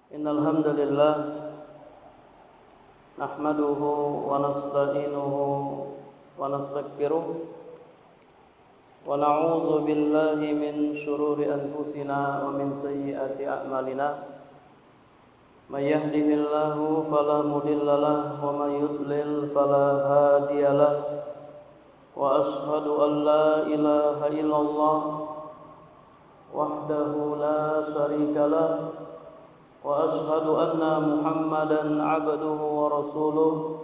Innal hamdalillah nahmaduhu wa nasta'inuhu wa nastaghfiruh wa na'udzu billahi min shururi anfusina wa min sayyiati a'malina may yahdihillahu fala mudhillalah wa may yudlil fala hadiyalah wa ashhadu an la ilaha illallah wahdahu la syarikalah wa ashhadu anna Muhammadan abduhu wa rasuluh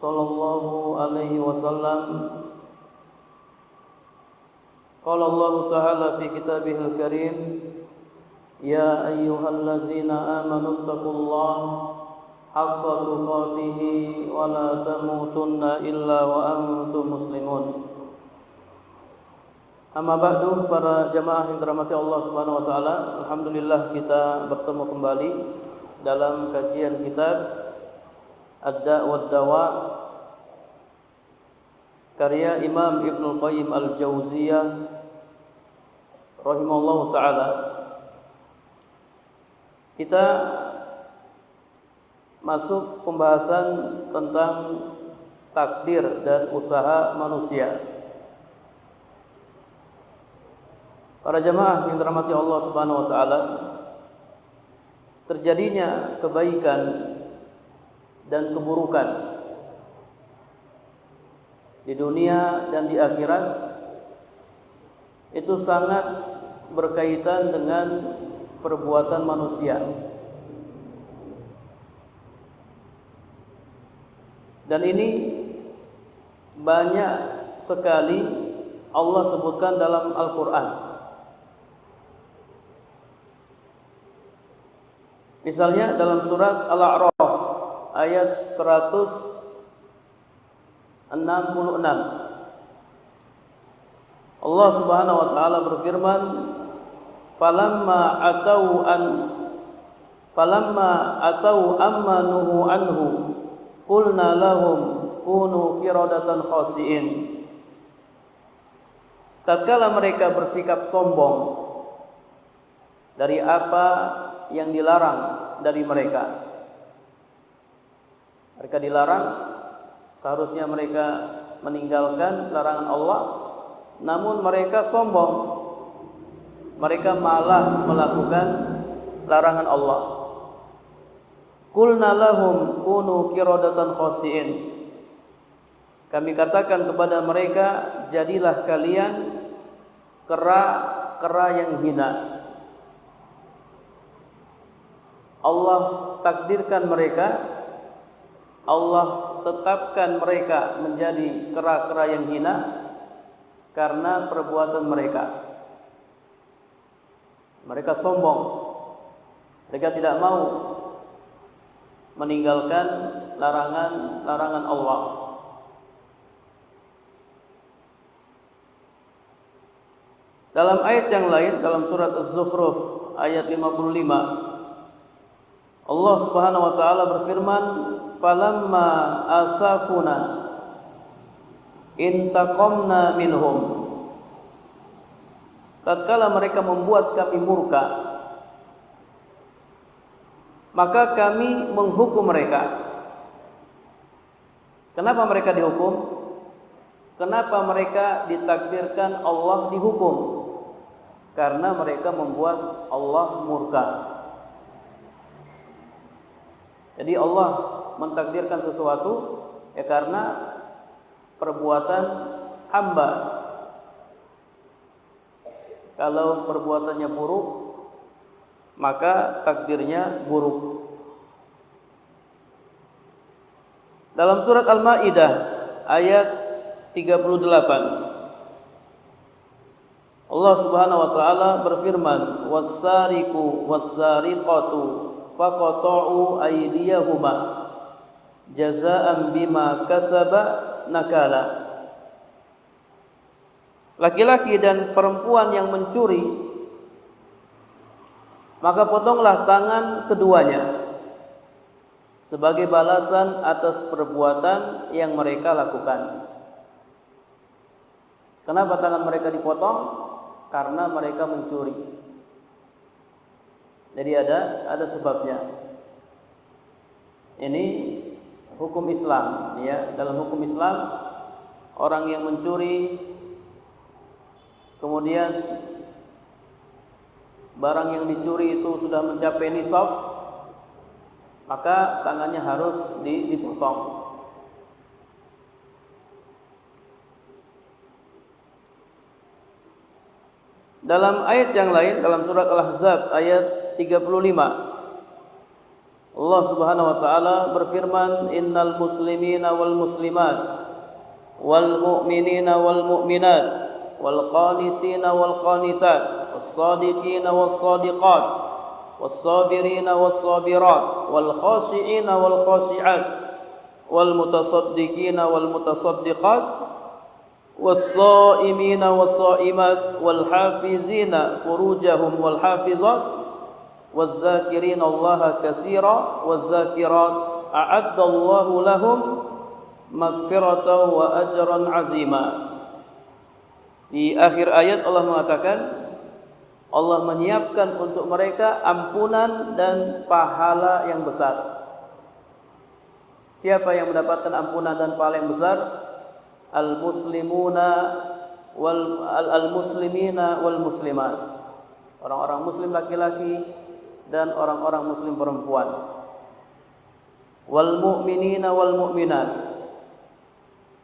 sallallahu alaihi wasallam. Qala Allah ta'ala fi kitabihil karim, ya ayyuhalladzina amanu taqullaha haqqa tuqatih wa la tamutunna illa wa antum muslimun. Amma ba'du, para jamaah yang dirahmati Allah Subhanahu wa taala, alhamdulillah kita bertemu kembali dalam kajian kitab Ad-Da' wad-Dawa karya Imam Ibnu Qayyim Al-Jauziyah rahimahullahu taala. Kita masuk pembahasan tentang takdir dan usaha manusia. Para jamaah yang dirahmati Allah Subhanahu wa taala, terjadinya kebaikan dan keburukan di dunia dan di akhirat itu sangat berkaitan dengan perbuatan manusia. Dan ini banyak sekali Allah sebutkan dalam Al-Qur'an. Misalnya dalam surat Al-A'raf ayat 166, Allah Subhanahu wa taala berfirman, falamma atau ammanuhu anhu qulna lahum kunu qiradatan khasi'in. Tatkala mereka bersikap sombong dari apa yang dilarang dari mereka. Mereka dilarang, seharusnya mereka meninggalkan larangan Allah, namun mereka sombong. Mereka malah melakukan larangan Allah. Qulna lahum kunu qiradatan khasi'in. Kami katakan kepada mereka, jadilah kalian kera-kera yang hina. Allah takdirkan mereka, Allah tetapkan mereka menjadi kera-kera yang hina karena perbuatan mereka. Mereka sombong, mereka tidak mau meninggalkan larangan Allah. Dalam ayat yang lain, dalam surat Az-Zukhruf ayat 55, Allah Subhanahu wa taala berfirman, falamma asafuna intaqamna minhum. Tatkala mereka membuat kami murka, maka kami menghukum mereka. Kenapa mereka dihukum? Kenapa mereka ditakdirkan Allah dihukum? Karena mereka membuat Allah murka. Jadi Allah mentakdirkan sesuatu ya karena perbuatan hamba. Kalau perbuatannya buruk, maka takdirnya buruk. Dalam surat Al-Maidah ayat 38, Allah Subhanahu wa taala berfirman, was-sariqu was-sariqatu faqata'u aydiyahuma jazaa'an bima kasaba nakala. Laki-laki dan perempuan yang mencuri, maka potonglah tangan keduanya sebagai balasan atas perbuatan yang mereka lakukan. Kenapa tangan mereka dipotong? Karena mereka mencuri. Jadi ada sebabnya. Ini hukum Islam, ya. Dalam hukum Islam, orang yang mencuri kemudian barang yang dicuri itu sudah mencapai nisab, maka tangannya harus dipotong. Dalam ayat yang lain, dalam surat Al-Ahzab ayat 35, Allah Subhanahu wa taala berfirman, "Innal muslimina wal muslimat wal mu'minina wal mu'minat wal qanitina wal qanitat was shadiqina was shadiqat was sabirina was sabirat wal khashi'ina wal khashi'at wal mutasaddiqina wal mutasaddiqat was sha'imina was sha'imat wal hafizina furujahum wal hafizat والذاكرين الله كثيرا والذاكرات أعد الله لهم مغفرة وأجرا عظيما. Di akhir ayat Allah mengatakan, Allah menyiapkan untuk mereka ampunan dan pahala yang besar. Siapa yang mendapatkan ampunan dan pahala yang besar? Al-muslimina wal muslimat. Orang-orang muslim laki-laki dan orang-orang muslim perempuan. Wal mu'minina wal mu'minat.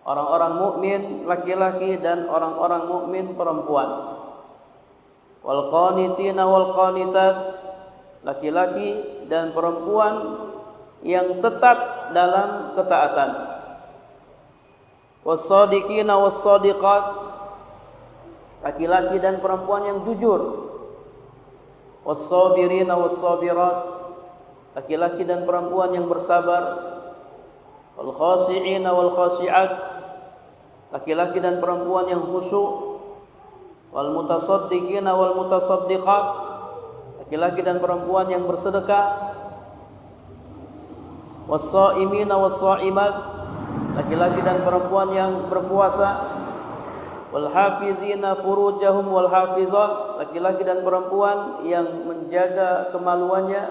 Orang-orang mukmin laki-laki dan orang-orang mukmin perempuan. Wal qanitina wal qanitat. Laki-laki dan perempuan yang tetap dalam ketaatan. Was shadiqina was shadiqat. Laki-laki dan perempuan yang jujur. Was-sabirina was-sabirat, laki-laki dan perempuan yang bersabar. Wal-khashi'ina wal-khashi'at, laki-laki dan perempuan yang khusyuk. Wal-mutasaddiqina wal-mutasaddiqat, laki-laki dan perempuan yang bersedekah. Was-sha'imina was-sha'imat, laki-laki dan perempuan yang berpuasa. Wal hafizina furujahum wal hafizat, laki-laki dan perempuan yang menjaga kemaluannya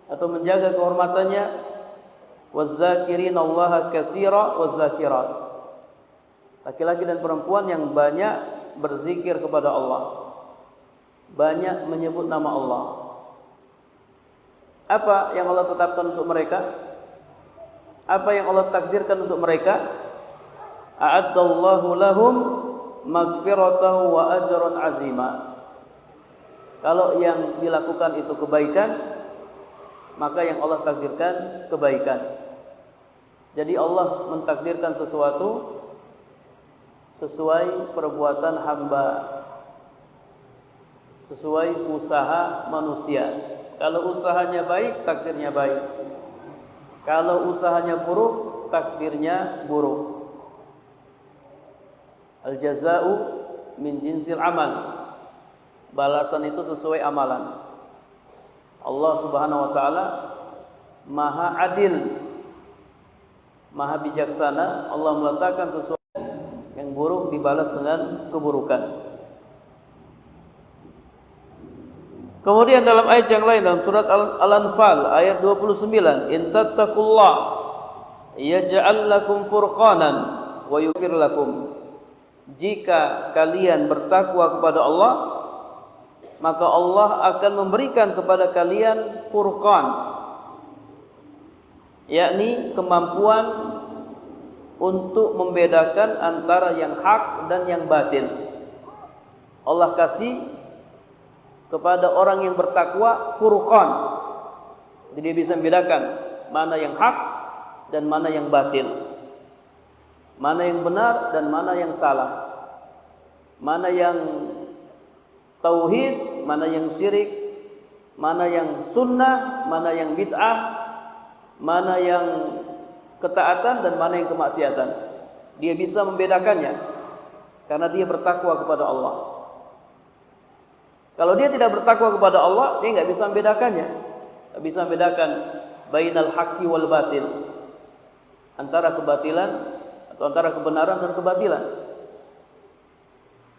atau menjaga kehormatannya. Waz-zakirina Allaha katsira waz-zakirat, laki-laki dan perempuan yang banyak berzikir kepada Allah, banyak menyebut nama Allah. Apa yang Allah tetapkan untuk mereka? Apa yang Allah takdirkan untuk mereka? A'addallahu lahum maghfiratan wa ajran azima. Kalau yang dilakukan itu kebaikan, maka yang Allah takdirkan kebaikan. Jadi Allah mentakdirkan sesuatu sesuai perbuatan hamba, sesuai usaha manusia. Kalau usahanya baik, takdirnya baik. Kalau usahanya buruk, takdirnya buruk. Al-jaza'u min jinsil amal. Balasan itu sesuai amalan. Allah Subhanahu wa taala Maha adil, Maha bijaksana. Allah meletakkan sesuatu yang buruk dibalas dengan keburukan. Kemudian dalam ayat yang lain, dalam surat Al-Anfal ayat 29, in tattaqullah yaj'al lakum furqanan wa yughfir lakum. Jika kalian bertakwa kepada Allah, maka Allah akan memberikan kepada kalian furqan, yakni kemampuan untuk membedakan antara yang hak dan yang batil. Allah kasih kepada orang yang bertakwa furqan, jadi dia bisa membedakan mana yang hak dan mana yang batil, mana yang benar dan mana yang salah, mana yang tauhid, mana yang syirik, mana yang sunnah, mana yang bid'ah, mana yang ketaatan dan mana yang kemaksiatan. Dia bisa membedakannya karena dia bertakwa kepada Allah. Kalau dia tidak bertakwa kepada Allah, dia nggak bisa membedakannya. Nggak bisa membedakan bainal haqqi wal batil, antara kebatilan atau antara kebenaran dan kebatilan.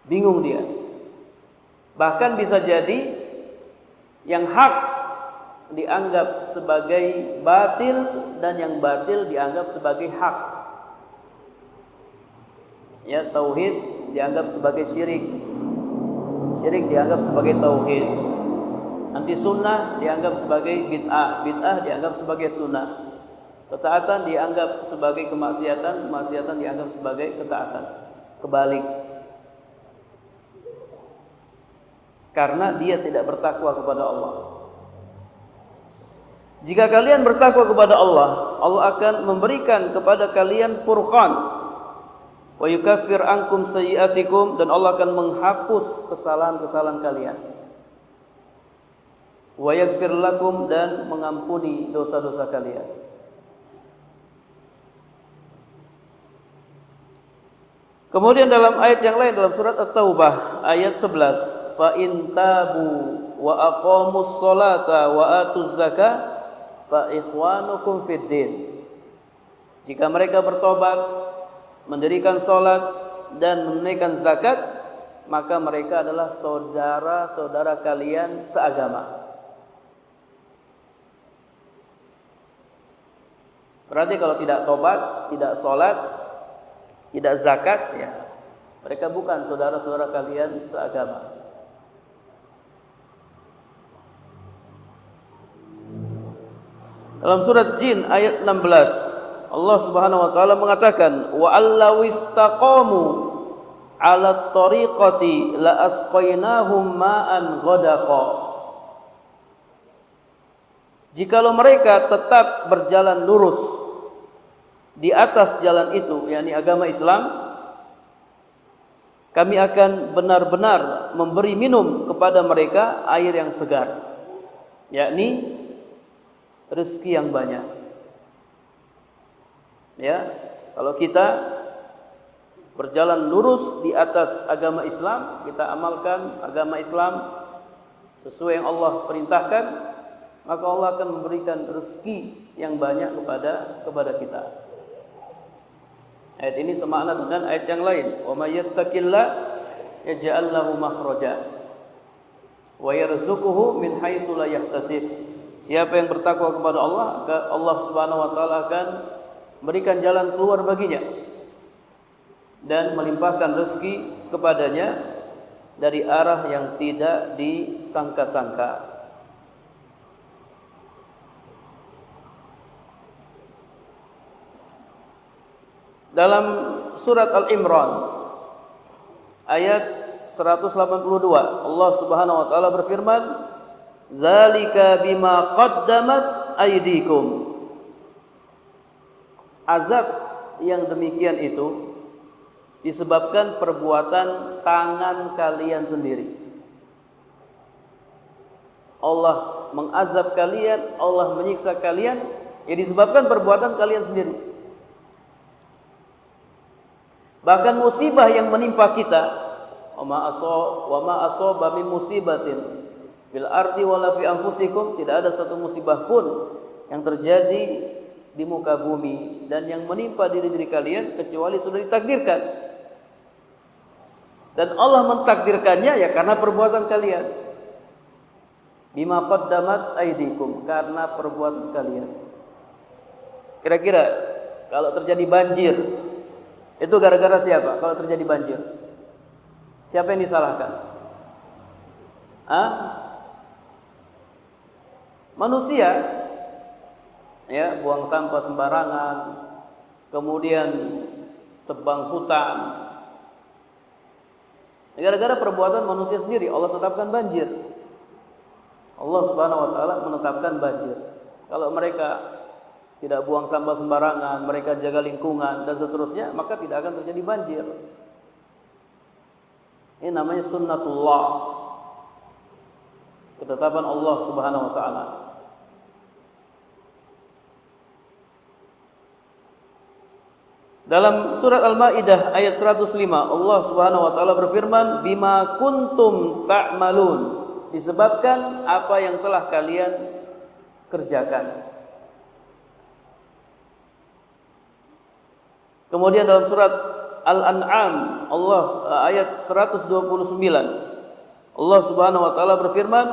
Bingung dia. Bahkan bisa jadi Yang hak dianggap sebagai batil dan yang batil dianggap sebagai hak. Ya, tauhid dianggap sebagai syirik. Syirik dianggap sebagai tauhid. Anti sunnah dianggap sebagai bid'ah, bid'ah dianggap sebagai sunnah. Ketaatan dianggap sebagai kemaksiatan, kemaksiatan dianggap sebagai ketaatan. Kebalik. Karena dia tidak bertakwa kepada Allah. Jika kalian bertakwa kepada Allah, Allah akan memberikan kepada kalian furqan. Wa yukaffir ankum sayyi'atikum, dan Allah akan menghapus kesalahan-kesalahan kalian. Wa yaghfir lakum, dan mengampuni dosa-dosa kalian. Kemudian dalam ayat yang lain dalam surat At-Taubah ayat 11, fa in tabu wa aqamus sholata wa atuz zakah fa ikhwanukum fid din. Jika mereka bertobat, mendirikan salat dan menunaikan zakat, maka mereka adalah saudara-saudara kalian seagama. Berarti kalau tidak tobat, tidak salat, tidak zakat, ya, mereka bukan saudara-saudara kalian seagama. Dalam surat Jin ayat 16, Allah Subhanahu wa taala mengatakan, wa allaw istaqamu 'ala tariqati la asqainahum ma'an ghadaqa. Jikalau mereka tetap berjalan lurus di atas jalan itu, yakni agama Islam, kami akan benar-benar memberi minum kepada mereka air yang segar, yakni rezeki yang banyak. Ya, kalau kita berjalan lurus di atas agama Islam, kita amalkan agama Islam sesuai yang Allah perintahkan, maka Allah akan memberikan rezeki yang banyak kepada kita. Ayat ini semakna dengan ayat yang lain, wa may yattaqillah yaj'al lahu makhraja wa yarzuquhu min haitsu la yahtasib. Siapa yang bertakwa kepada Allah, Allah Subhanahu wa taala akan berikan jalan keluar baginya dan melimpahkan rezeki kepadanya dari arah yang tidak disangka-sangka. Dalam surat Al-Imran ayat 182, Allah Subhanahu wa taala berfirman, "Dzalika bima qaddamat aydikum." Azab yang demikian itu disebabkan perbuatan tangan kalian sendiri. Allah mengazab kalian, Allah menyiksa kalian, ya disebabkan perbuatan kalian sendiri. Bahkan musibah yang menimpa kita, wa ma asaba min musibatin bil ardi wala fi anfusikum, tidak ada satu musibah pun yang terjadi di muka bumi dan yang menimpa diri kalian kecuali sudah ditakdirkan. Dan Allah mentakdirkannya ya karena perbuatan kalian. Bima qaddamat aydikum, karena perbuatan kalian. Kira-kira kalau terjadi banjir, itu gara-gara siapa? Kalau terjadi banjir, siapa yang disalahkan? Manusia, ya, buang sampah sembarangan, kemudian tebang hutan. Gara-gara perbuatan manusia sendiri, Allah tetapkan banjir. Allah Subhanahu wa taala menetapkan banjir. Kalau mereka tidak buang sampah sembarangan, mereka jaga lingkungan dan seterusnya, maka tidak akan terjadi banjir. Ini namanya sunnatullah, ketetapan Allah Subhanahu wa taala. Dalam surat Al-Maidah ayat 105, Allah Subhanahu wa taala berfirman, "Bima kuntum ta'malun." Disebabkan apa yang telah kalian kerjakan. Kemudian dalam surat Al-An'am ayat 129, Allah Subhanahu wa taala berfirman,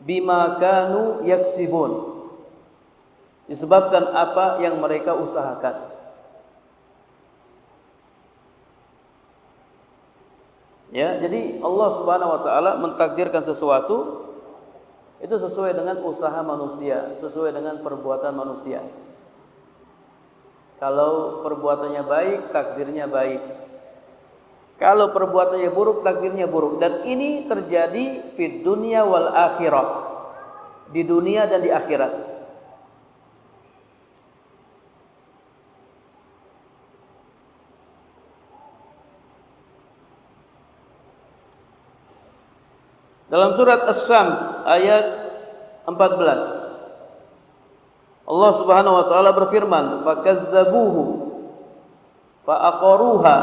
bima kanu yaksibun, disebabkan apa yang mereka usahakan. Ya, jadi Allah Subhanahu wa taala mentakdirkan sesuatu itu sesuai dengan usaha manusia, sesuai dengan perbuatan manusia. Kalau perbuatannya baik, takdirnya baik. Kalau perbuatannya buruk, takdirnya buruk. Dan ini terjadi di dunia wal akhirah, di dunia dan di akhirat. Dalam surat Asy-Syams ayat 14, Allah Subhanahu wa taala berfirman, "Fakazzabuhu fa'aqaruha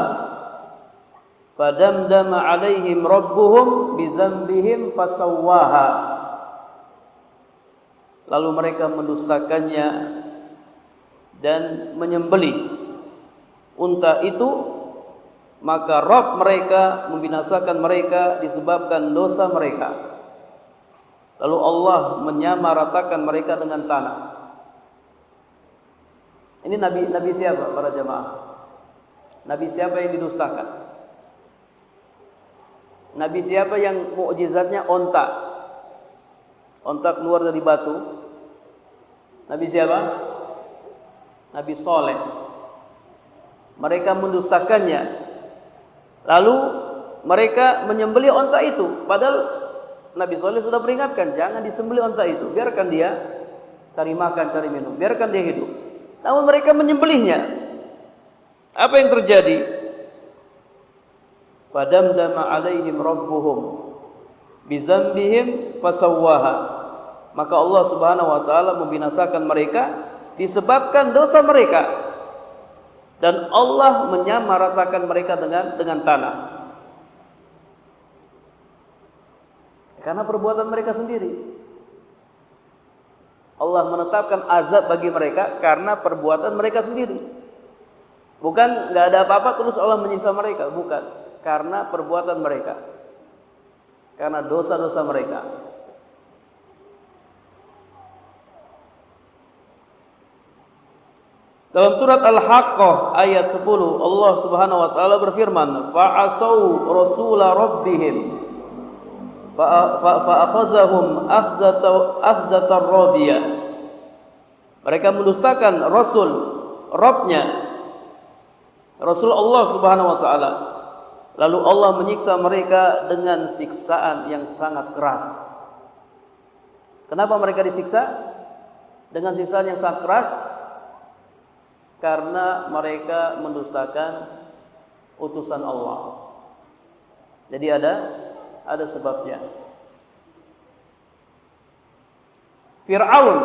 fadamdama 'alaihim rabbuhum bidzambihim fasawwaha." Lalu mereka mendustakannya dan menyembelih unta itu, maka Rabb mereka membinasakan mereka disebabkan dosa mereka. Lalu Allah menyamaratakan mereka dengan tanah. Ini nabi siapa para jamaah? Nabi siapa yang didustakan? Nabi siapa yang mukjizatnya onta? Onta keluar dari batu. Nabi siapa? Nabi Saleh. Mereka mendustakannya. Lalu mereka menyembelih onta itu, padahal Nabi Saleh sudah peringatkan, jangan disembelih onta itu, biarkan dia cari makan, cari minum, biarkan dia hidup. Namun mereka menyembelihnya. Apa yang terjadi? Fadamdama 'alaihim rabbuhum bizambihim fasawwaha. Maka Allah Subhanahu wa taala membinasakan mereka disebabkan dosa mereka. Dan Allah menyamaratakan mereka dengan tanah. Karena perbuatan mereka sendiri. Allah menetapkan azab bagi mereka karena perbuatan mereka sendiri. Bukan nggak ada apa-apa terus Allah menyiksa mereka, bukan. Karena perbuatan mereka. Karena dosa-dosa mereka. Dalam surat Al-Haqqah ayat 10, Allah Subhanahu wa taala berfirman, "Fa'asau rasula rabbihim fa'akhazahum akhzatar rabiyah." Mereka mendustakan Rasul Rabbnya, Rasul Allah Subhanahu wa taala. Lalu Allah menyiksa mereka dengan siksaan yang sangat keras. Kenapa mereka disiksa dengan siksaan yang sangat keras? Karena mereka mendustakan utusan Allah. Jadi ada sebabnya. Fir'aun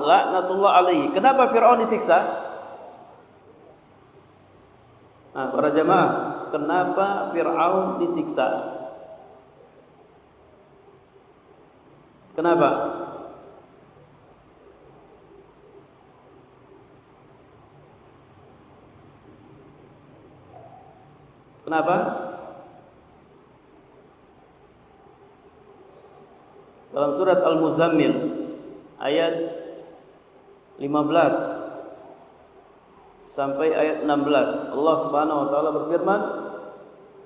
laknatullah alaihi. Kenapa Fir'aun disiksa? Nah, para jemaah, kenapa Fir'aun disiksa? Kenapa? Kenapa? Dalam surat Al-Muzammil ayat 15 sampai ayat 16, Allah Subhanahu wa taala berfirman,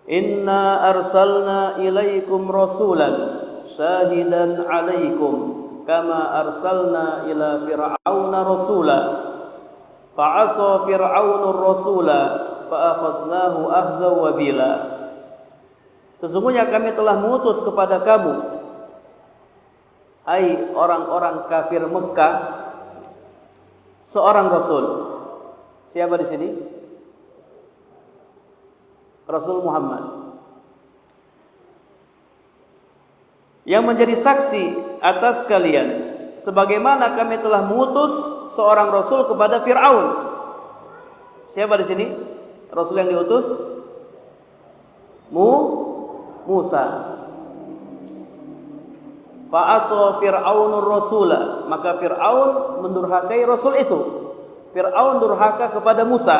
"Inna arsalna ilaikum rasulan syahidan 'alaikum kama arsalna ila fir'auna rasula fa'asa fir'aunur rasula fa'akhadnahu akhza wabila." Sesungguhnya kami telah mengutus kepada kamu, hai orang-orang kafir Mekah, seorang rasul. Siapa di sini? Rasul Muhammad. Yang menjadi saksi atas kalian, sebagaimana kami telah mengutus seorang rasul kepada Fir'aun. Siapa di sini? Rasul yang diutus? Musa. Fa'asa Fir'aunur rasula, maka Fir'aun mendurhakai rasul itu. Fir'aun durhaka kepada Musa.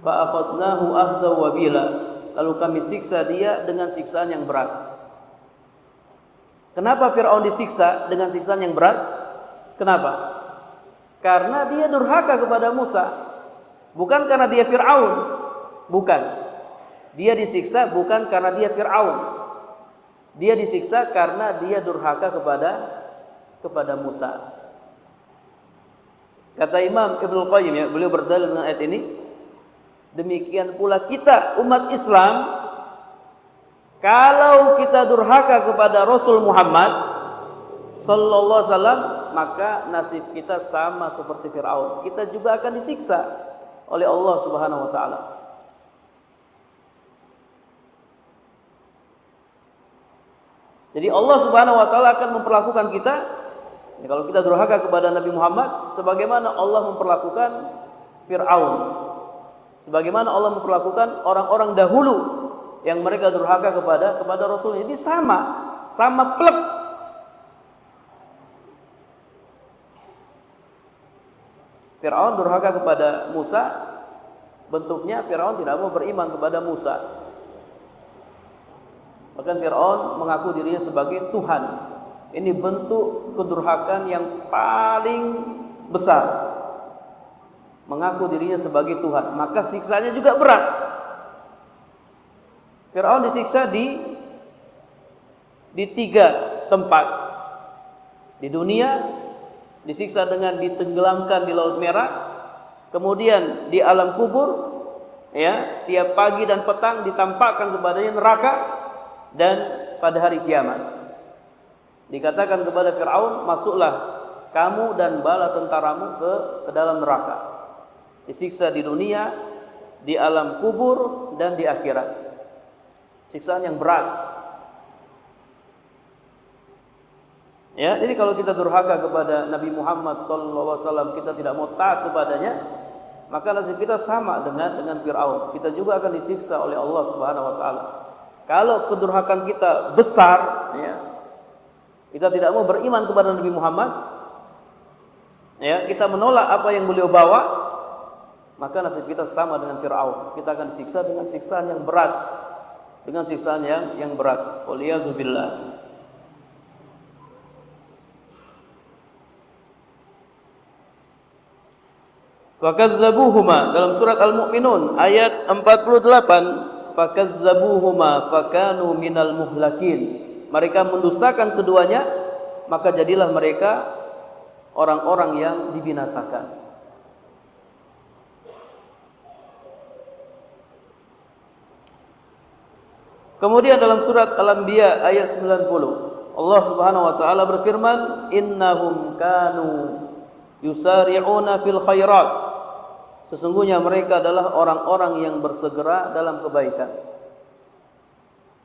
Fa'akhadnahu akhza wabila, lalu kami siksa dia dengan siksaan yang berat. Kenapa Fir'aun disiksa dengan siksaan yang berat? Kenapa? Karena dia durhaka kepada Musa. Bukan karena dia Fir'aun. Bukan. Dia disiksa bukan karena dia Fir'aun. Dia disiksa karena dia durhaka kepada Musa. Kata Imam Ibnul Qayyim, ya, beliau berdalil dengan ayat ini. Demikian pula kita umat Islam, kalau kita durhaka kepada Rasul Muhammad sallallahu alaihi wasallam, maka nasib kita sama seperti Fir'aun. Kita juga akan disiksa oleh Allah Subhanahu wa taala. Jadi Allah Subhanahu wa taala akan memperlakukan kita, ya, kalau kita durhaka kepada Nabi Muhammad, sebagaimana Allah memperlakukan Fir'aun. Sebagaimana Allah memperlakukan orang-orang dahulu yang mereka durhaka kepada Rasul. Jadi sama plek. Fir'aun durhaka kepada Musa, bentuknya Fir'aun tidak mau beriman kepada Musa. Bahkan Fir'aun mengaku dirinya sebagai Tuhan. Ini bentuk kedurhakaan yang paling besar. Mengaku dirinya sebagai Tuhan, maka siksanya juga berat. Fir'aun disiksa di 3 tempat. Di dunia disiksa dengan ditenggelamkan di Laut Merah, kemudian di alam kubur, ya, tiap pagi dan petang ditampakkan kepadanya neraka, dan pada hari kiamat dikatakan kepada Fir'aun, masuklah kamu dan bala tentaramu ke dalam neraka. Disiksa di dunia, di alam kubur, dan di akhirat. Siksaan yang berat. Ya, jadi kalau kita durhaka kepada Nabi Muhammad SAW, kita tidak mau taat kepadanya, maka nasib kita sama dengan Fir'aun. Kita juga akan disiksa oleh Allah Subhanahu wa taala. Kalau kedurhakaan kita besar, ya, kita tidak mau beriman kepada Nabi Muhammad, ya, kita menolak apa yang beliau bawa, maka nasib kita sama dengan Fir'aun. Kita akan disiksa dengan siksaan yang berat. Dengan siksaan yang berat. Waliyazubillah. Fakazzabuhuma dalam surat Al-Mu'minun ayat 48. Fakazzabuhuma fakanu minal muhlakin. Mereka mendustakan keduanya, maka jadilah mereka orang-orang yang dibinasakan. Kemudian dalam surat Al-Anbiya ayat 90, Allah Subhanahu wa taala berfirman, "Innahum kanu yusari'una fil khairat." Sesungguhnya mereka adalah orang-orang yang bersegera dalam kebaikan.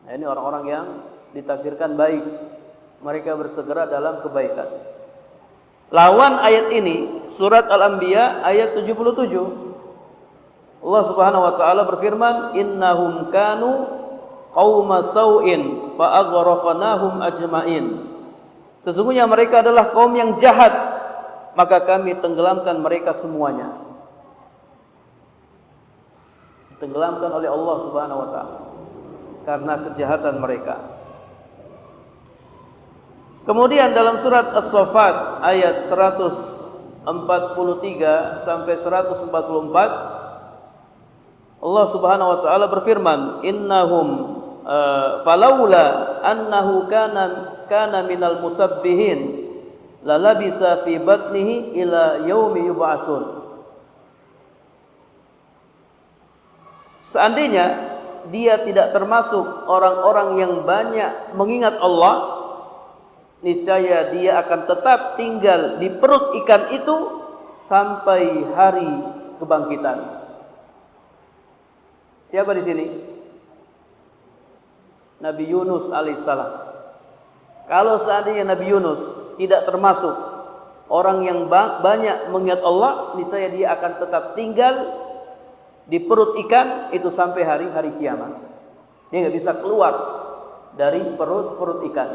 Nah, ini orang-orang yang ditakdirkan baik. Mereka bersegera dalam kebaikan. Lawan ayat ini, surat Al-Anbiya ayat 77. Allah Subhanahu wa taala berfirman, "Innahum kanu qauma sau'in fa aghraqnahum ajma'in." Sesungguhnya mereka adalah kaum yang jahat, maka kami tenggelamkan mereka semuanya. Tenggelamkan oleh Allah Subhanahu wa taala karena kejahatan mereka. Kemudian dalam surat As-Saffat ayat 143 sampai 144, Allah Subhanahu wa taala berfirman, "Innahum falaula annahu kana minal musabbihin lalabisa fi batnihi ila yaumi yub'atsun." Seandainya dia tidak termasuk orang-orang yang banyak mengingat Allah, niscaya dia akan tetap tinggal di perut ikan itu sampai hari kebangkitan. Siapa di sini? Nabi Yunus alaihissalam. Kalau seandainya Nabi Yunus tidak termasuk orang yang banyak mengingat Allah, niscaya dia akan tetap tinggal di perut ikan itu sampai hari kiamat. Dia nggak bisa keluar dari perut ikan.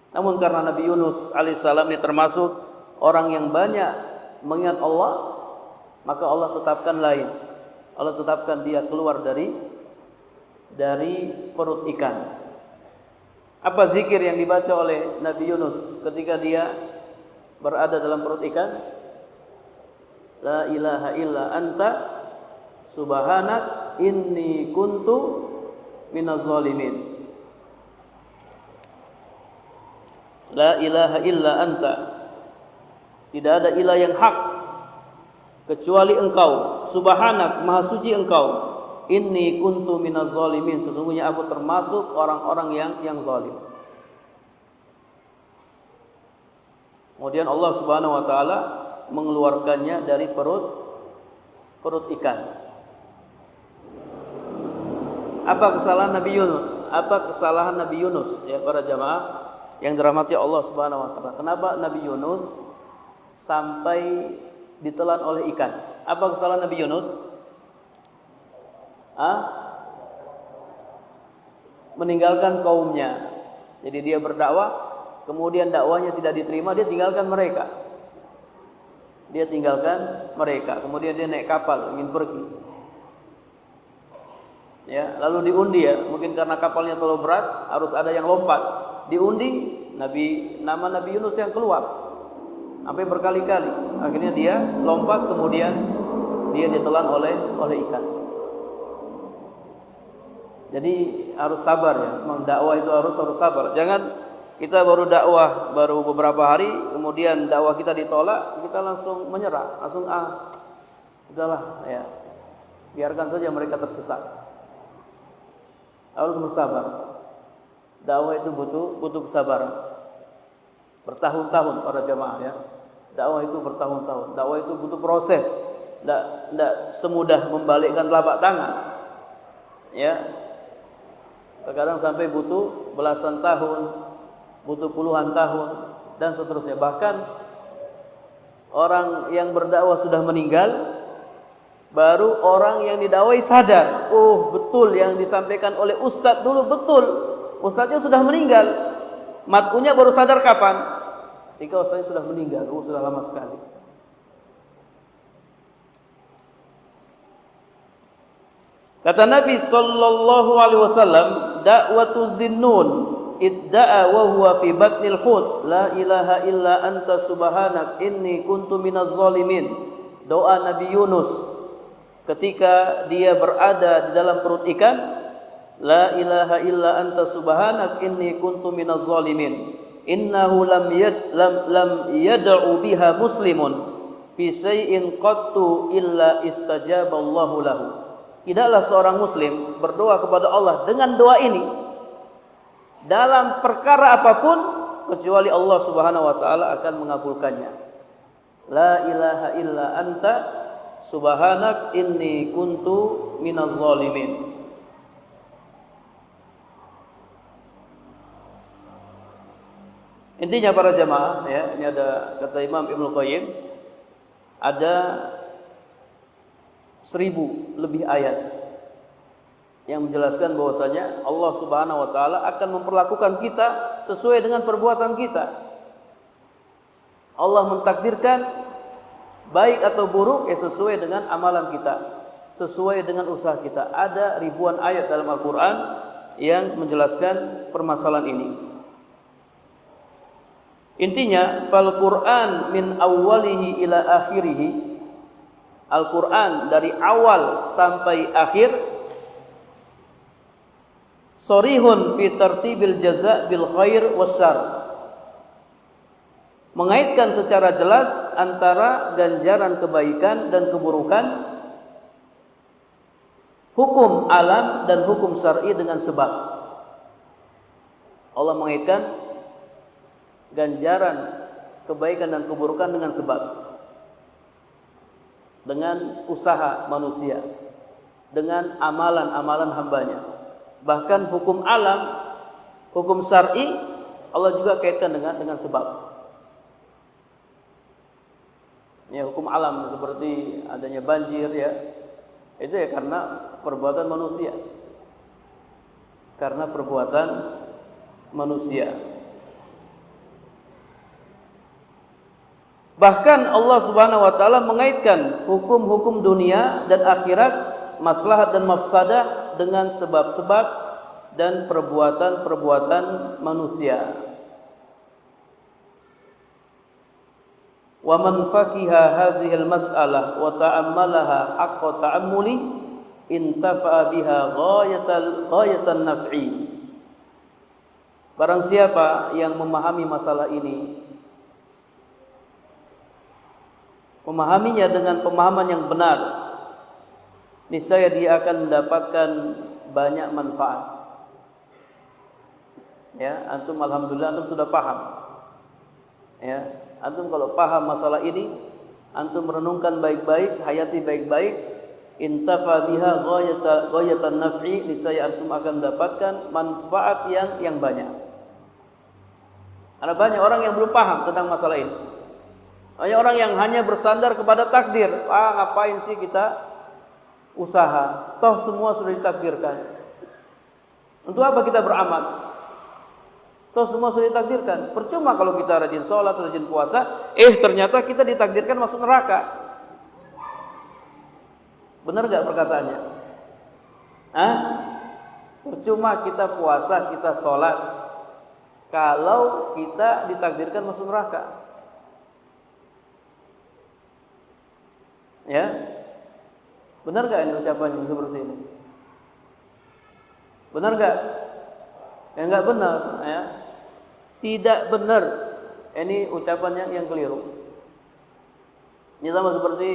Namun karena Nabi Yunus alaihissalam ini termasuk orang yang banyak mengingat Allah, maka Allah tetapkan lain. Allah tetapkan dia keluar dari dari perut ikan. Apa zikir yang dibaca oleh Nabi Yunus ketika dia berada dalam perut ikan? La ilaha illa anta subhanak inni kuntu minaz zalimin. La ilaha illa anta, tidak ada ilah yang hak kecuali engkau. Subhanak, maha suci engkau. Inni kuntu minaz zalimin, sesungguhnya aku termasuk orang-orang yang zalim. Kemudian Allah Subhanahu wa taala mengeluarkannya dari perut ikan. Apa kesalahan Nabi Yunus? Apa kesalahan Nabi Yunus ya para jamaah yang dirahmati Allah Subhanahu wa taala? Kenapa Nabi Yunus sampai ditelan oleh ikan? Apa kesalahan Nabi Yunus? Meninggalkan kaumnya. Jadi dia berdakwah, kemudian dakwahnya tidak diterima, dia tinggalkan mereka. Kemudian dia naik kapal ingin pergi. Ya, lalu diundi ya, mungkin karena kapalnya terlalu berat, harus ada yang lompat. Diundi, nama Nabi Yunus yang keluar. Sampai berkali-kali. Akhirnya dia lompat, kemudian dia ditelan oleh ikan. Jadi harus sabar ya. Memang dakwah itu harus sabar. Jangan kita baru dakwah baru beberapa hari, kemudian dakwah kita ditolak, kita langsung menyerah, langsung udahlah ya. Biarkan saja mereka tersesat. Harus bersabar. Dakwah itu butuh kesabaran. Bertahun-tahun para jamaah ya. Dakwah itu bertahun-tahun. Dakwah itu butuh proses. Tidak semudah membalikkan telapak tangan. Ya. Terkadang sampai butuh belasan tahun, butuh puluhan tahun dan seterusnya. Bahkan orang yang berdakwah sudah meninggal, baru orang yang didakwai sadar, oh betul yang disampaikan oleh ustadz dulu betul. Ustadznya sudah meninggal. Mat'unya baru sadar kapan? Ketika ustadznya sudah meninggal, sudah lama sekali. Kata Nabi sallallahu alaihi wasallam, da'watu Zinnun idda'a wa huwa fi batnil hut, la ilaha illa anta subhanak inni kuntu minaz zalimin. Doa Nabi Yunus ketika dia berada di dalam perut ikan, la ilaha illa anta subhanak inni kuntu minaz zalimin. Innahu lam yad'u biha muslimun fi syai'in qattu illa istajaballahu lahu. Tidaklah seorang muslim berdoa kepada Allah dengan doa ini dalam perkara apapun kecuali Allah Subhanahu wa taala akan mengabulkannya. La ilaha illa anta subhanak inni kuntu minaz zalimin. Intinya para jamaah ya, ini ada kata Imam Ibnu Qayyim, ada 1000 lebih ayat yang menjelaskan bahwasanya Allah Subhanahu wa taala akan memperlakukan kita sesuai dengan perbuatan kita. Allah mentakdirkan baik atau buruk sesuai dengan amalan kita, sesuai dengan usaha kita. Ada ribuan ayat dalam Al-Qur'an yang menjelaskan permasalahan ini. Intinya, fal Qur'an min awwalihi ila akhirih, Al-Quran dari awal sampai akhir sorihun fi tartibil jaza bil khair wasyarr, mengaitkan secara jelas antara ganjaran kebaikan dan keburukan, hukum alam dan hukum syar'i dengan sebab. Allah mengaitkan ganjaran kebaikan dan keburukan dengan sebab, dengan usaha manusia, dengan amalan-amalan hambanya. Bahkan hukum alam, hukum syar'i Allah juga kaitkan dengan sebab. Ya, hukum alam seperti adanya banjir ya, itu ya karena perbuatan manusia. Karena perbuatan manusia. Bahkan Allah Subhanahu wa taala mengaitkan hukum-hukum dunia dan akhirat, maslahat dan mafsadah dengan sebab-sebab dan perbuatan-perbuatan manusia. Wa man faqiha hadhihi al-mas'alah wa ta'ammalaha haqqa ta'ammuli intafa'a biha ghayatan naf'i. Barang siapa yang memahami masalah ini, memahaminya dengan pemahaman yang benar, niscaya dia akan mendapatkan banyak manfaat. Ya, antum alhamdulillah antum sudah paham. Ya, antum kalau paham masalah ini, antum merenungkan baik-baik, hayati baik-baik, intafa biha ghayatan naf'i, niscaya antum akan mendapatkan manfaat yang banyak. Ada banyak orang yang belum paham tentang masalah ini. Banyak orang yang hanya bersandar kepada takdir. Ngapain sih kita usaha? Toh semua sudah ditakdirkan. Untuk apa kita beramal? Toh semua sudah ditakdirkan. Percuma kalau kita rajin sholat, rajin puasa, ternyata kita ditakdirkan masuk neraka. Benar gak perkataannya? Percuma kita puasa, kita sholat, kalau kita ditakdirkan masuk neraka. Ya, benar gak ini ucapannya seperti ini? Benar gak? Ya nggak benar, ya. Tidak benar. Ini ucapannya yang keliru. Ini sama seperti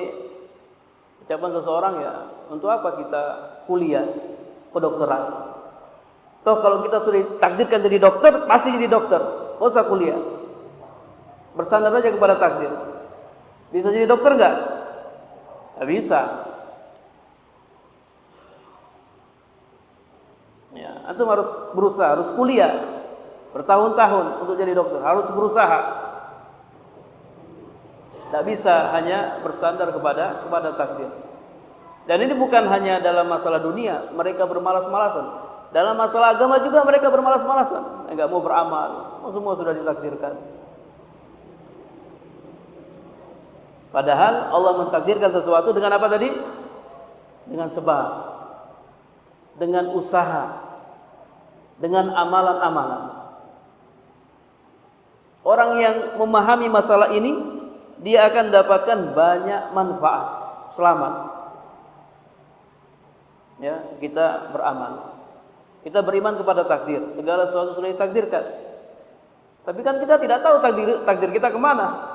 ucapan seseorang, ya, untuk apa kita kuliah kedokteran? Toh kalau kita sudah ditakdirkan jadi dokter, pasti jadi dokter. Nggak usah kuliah. Bersandar saja kepada takdir. Bisa jadi dokter nggak? Nggak bisa. Ya, antum harus berusaha, harus kuliah bertahun-tahun untuk jadi dokter, harus berusaha. Tidak bisa hanya bersandar kepada takdir. Dan ini bukan hanya dalam masalah dunia, mereka bermalas-malasan. Dalam masalah agama juga mereka bermalas-malasan. Enggak mau beramal, semua sudah ditakdirkan. Padahal Allah mentakdirkan sesuatu dengan apa tadi? Dengan sebab, dengan usaha, dengan amalan-amalan. Orang yang memahami masalah ini, dia akan dapatkan banyak manfaat, selamat. Ya, kita beramal. Kita beriman kepada takdir. Segala sesuatu sudah ditakdirkan. Tapi kan kita tidak tahu takdir kita kemana.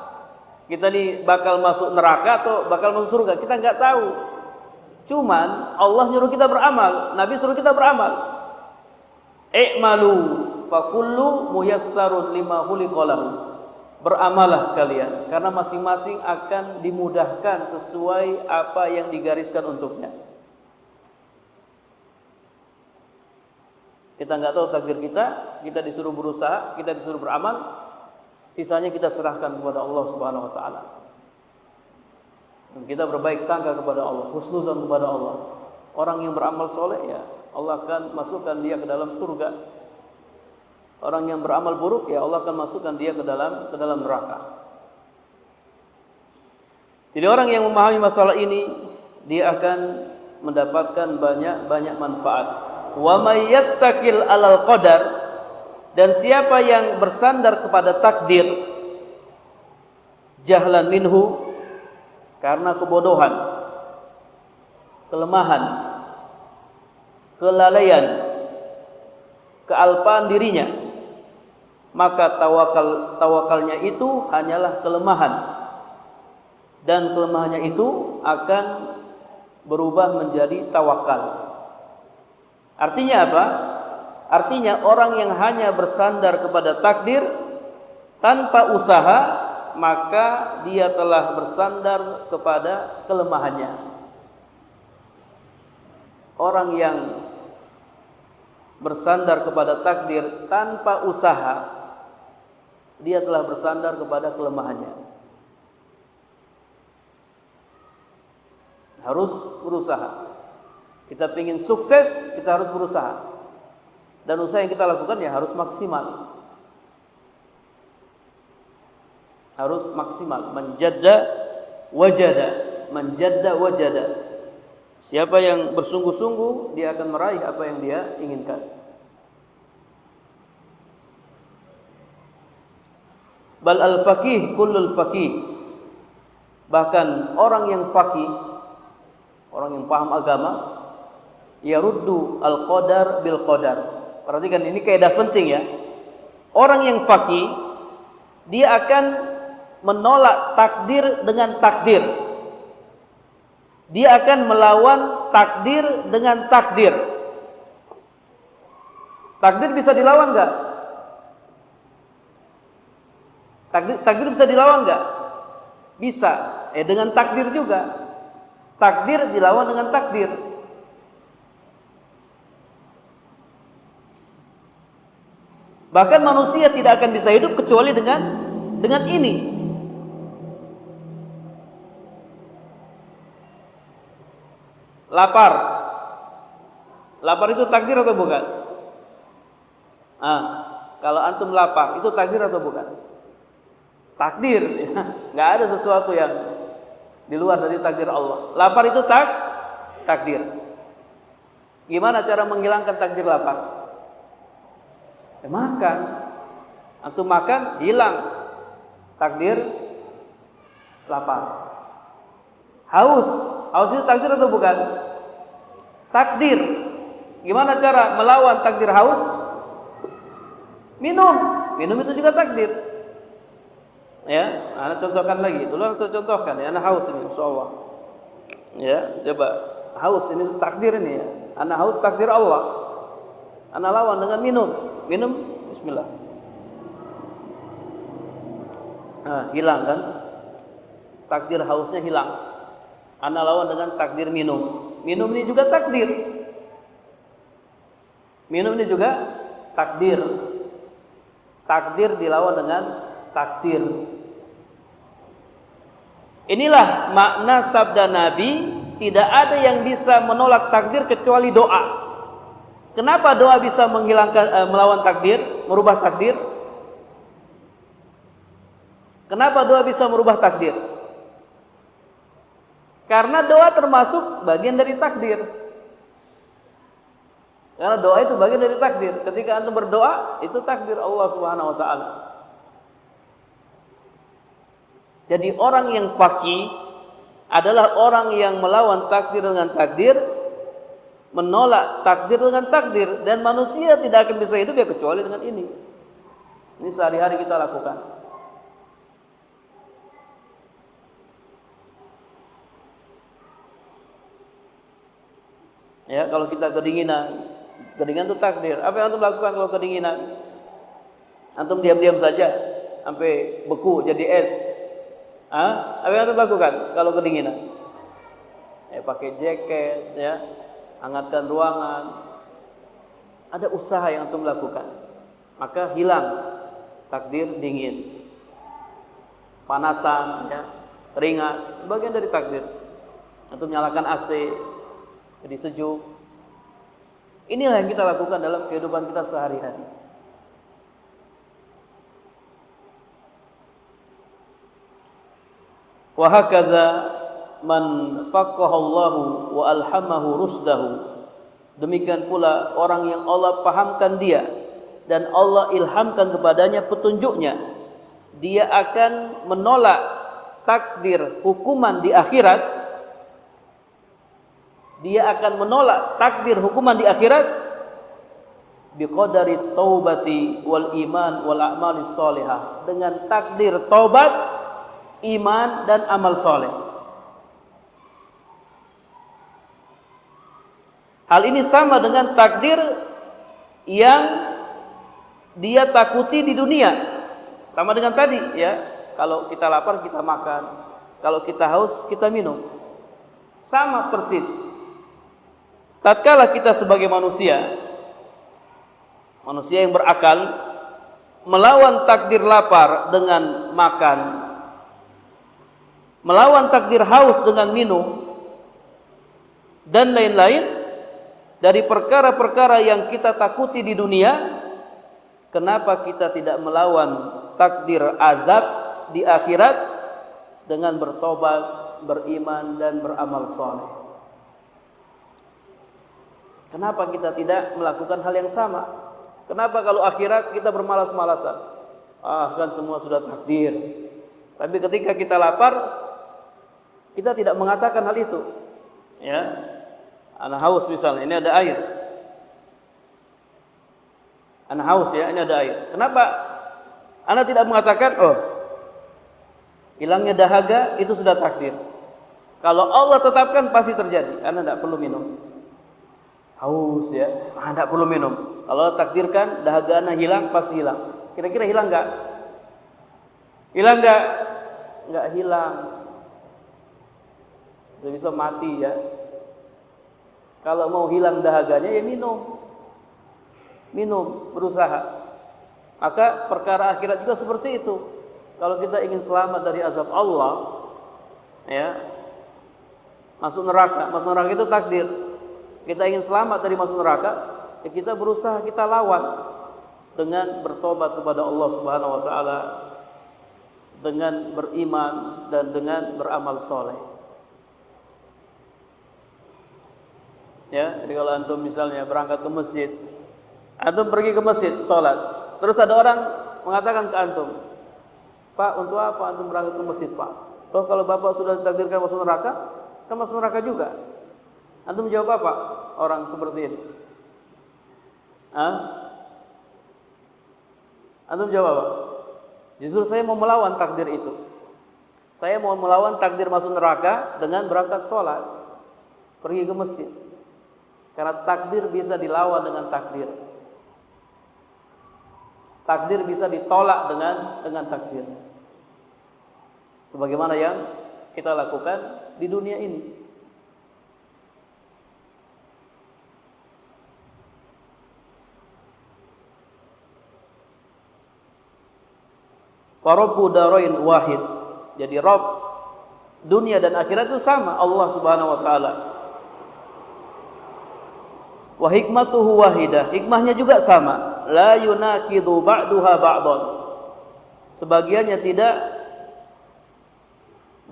Kita ini bakal masuk neraka atau bakal masuk surga. Kita nggak tahu. Cuman Allah nyuruh kita beramal. Nabi suruh kita beramal. I'malu fa kullu muyassarun lima khuliqa lahu. Beramalah kalian, karena masing-masing akan dimudahkan sesuai apa yang digariskan untuknya. Kita nggak tahu takdir kita disuruh berusaha, kita disuruh beramal, sisanya kita serahkan kepada Allah Subhanahu wa taala. Dan kita berbaik sangka kepada Allah, husnuzan kepada Allah. Orang yang beramal soleh, ya Allah akan masukkan dia ke dalam surga. Orang yang beramal buruk, ya Allah akan masukkan dia ke dalam neraka. Jadi orang yang memahami masalah ini, dia akan mendapatkan banyak manfaat. Wa may yattakil 'alal qadar, dan siapa yang bersandar kepada takdir, jahlan minhu, karena kebodohan, kelemahan, kelalaian, kealpaan dirinya, maka tawakalnya itu hanyalah kelemahan, dan kelemahannya itu akan berubah menjadi tawakal. Artinya apa? Artinya orang yang hanya bersandar kepada takdir tanpa usaha, maka dia telah bersandar kepada kelemahannya. Orang yang bersandar kepada takdir tanpa usaha, dia telah bersandar kepada kelemahannya. Harus berusaha. Kita ingin sukses, kita harus berusaha. Dan usaha yang kita lakukan ya harus maksimal. Harus maksimal. Menjadda wajada. Siapa yang bersungguh-sungguh, dia akan meraih apa yang dia inginkan. Bal al-faqih kullul faqih. Bahkan orang yang faqih, orang yang paham agama, yaruddu al-qadar bil qadar. Perhatikan, ini kaidah penting ya. Orang yang faqih, dia akan menolak takdir dengan takdir. Dia akan melawan takdir dengan takdir. Takdir bisa dilawan enggak? Takdir bisa dilawan enggak? Bisa. Dengan takdir juga. Takdir dilawan dengan takdir. Bahkan manusia tidak akan bisa hidup kecuali dengan ini. Lapar. Lapar itu takdir atau bukan? Kalau antum lapar, itu takdir atau bukan? Takdir. Nggak ada sesuatu yang di luar dari takdir Allah. Lapar itu takdir. Gimana cara menghilangkan takdir lapar? Makan. Antum makan, hilang takdir lapar. Haus itu takdir atau bukan? Takdir. Gimana cara melawan takdir haus? Minum itu juga takdir. Ya, ana contohkan lagi. Dulu saya contohkan ya, ana haus ini insyaallah. Ya, coba haus ini takdir ini ya. Ana haus takdir Allah. Ana lawan dengan minum. Minum bismillah. Hilang kan? Takdir hausnya hilang. Ana lawan dengan takdir minum. Minum ini juga takdir. Minum ini juga takdir. Takdir dilawan dengan takdir. Inilah makna sabda Nabi, tidak ada yang bisa menolak takdir kecuali doa. Kenapa doa bisa menghilangkan melawan takdir, merubah takdir? Kenapa doa bisa merubah takdir? Karena doa termasuk bagian dari takdir. Karena doa itu bagian dari takdir. Ketika antum berdoa, itu takdir Allah Subhanahu wa taala. Jadi orang yang faqih adalah orang yang melawan takdir dengan takdir, menolak takdir dengan takdir, dan manusia tidak akan bisa hidup ya kecuali dengan ini. Ini sehari-hari kita lakukan. Ya, kalau kita kedinginan itu takdir. Apa yang antum lakukan kalau kedinginan? Antum diam-diam saja sampai beku jadi es. Apa yang antum lakukan kalau kedinginan? Pakai jaket, ya, hangatkan ruangan. Ada usaha yang antum lakukan, maka hilang takdir dingin, panasan, ya, keringat, bagian dari takdir. Antum nyalakan AC, jadi sejuk. Inilah yang kita lakukan dalam kehidupan kita sehari-hari. Wa hakaza man faqahallahu wa alhamahu rusdahu. Demikian pula orang yang Allah pahamkan dia dan Allah ilhamkan kepadanya petunjuknya, dia akan menolak takdir hukuman di akhirat. Dia akan menolak takdir hukuman di akhirat biqadari taubati wal iman wal a'malis shalihah, dengan takdir taubat, iman dan amal soleh. Hal ini sama dengan takdir yang dia takuti di dunia. Sama dengan tadi ya, kalau kita lapar kita makan, kalau kita haus kita minum. Sama persis. Tatkala kita sebagai manusia yang berakal, melawan takdir lapar dengan makan, melawan takdir haus dengan minum, dan lain-lain dari perkara-perkara yang kita takuti di dunia, kenapa kita tidak melawan takdir azab di akhirat dengan bertobat, beriman dan beramal soleh? Kenapa kita tidak melakukan hal yang sama? Kenapa kalau akhirat kita bermalas-malasan? Kan semua sudah takdir. Tapi ketika kita lapar, kita tidak mengatakan hal itu. Ya, ana haus misalnya, ini ada air. Ana haus ya, ini ada air. Kenapa ana tidak mengatakan, hilangnya dahaga itu sudah takdir. Kalau Allah tetapkan pasti terjadi. Ana tidak perlu minum. Haus ya, tidak perlu minum. Kalau takdirkan dahaga ana hilang, pasti hilang. Kira-kira hilang enggak? Hilang enggak? Enggak hilang. Sudah bisa mati ya. Kalau mau hilang dahaganya ya minum. Minum, berusaha. Maka perkara akhirat juga seperti itu. Kalau kita ingin selamat dari azab Allah, ya, masuk neraka itu takdir. Kita ingin selamat dari masuk neraka, ya kita berusaha, kita lawan dengan bertobat kepada Allah Subhanahu wa taala, dengan beriman dan dengan beramal soleh. Ya, jadi kalau antum misalnya berangkat ke masjid, antum pergi ke masjid sholat, terus ada orang mengatakan ke antum, Pak, untuk apa antum berangkat ke masjid, Pak? Toh kalau bapak sudah ditakdirkan masuk neraka, kan masuk neraka juga. Antum jawab apa orang seperti ini? Antum jawab apa? Justru saya mau melawan takdir itu. Saya mau melawan takdir masuk neraka dengan berangkat sholat, pergi ke masjid. Karena takdir bisa dilawan dengan takdir. Takdir bisa ditolak dengan takdir. Sebagaimana yang kita lakukan di dunia ini. Rabbu darain wahid. Jadi Rabb dunia dan akhirat itu sama, Allah Subhanahu wa taala. Wa hikmatuhu wahidah. Hikmahnya juga sama. La yunaqidu ba'duha ba'dhan. Sebagiannya tidak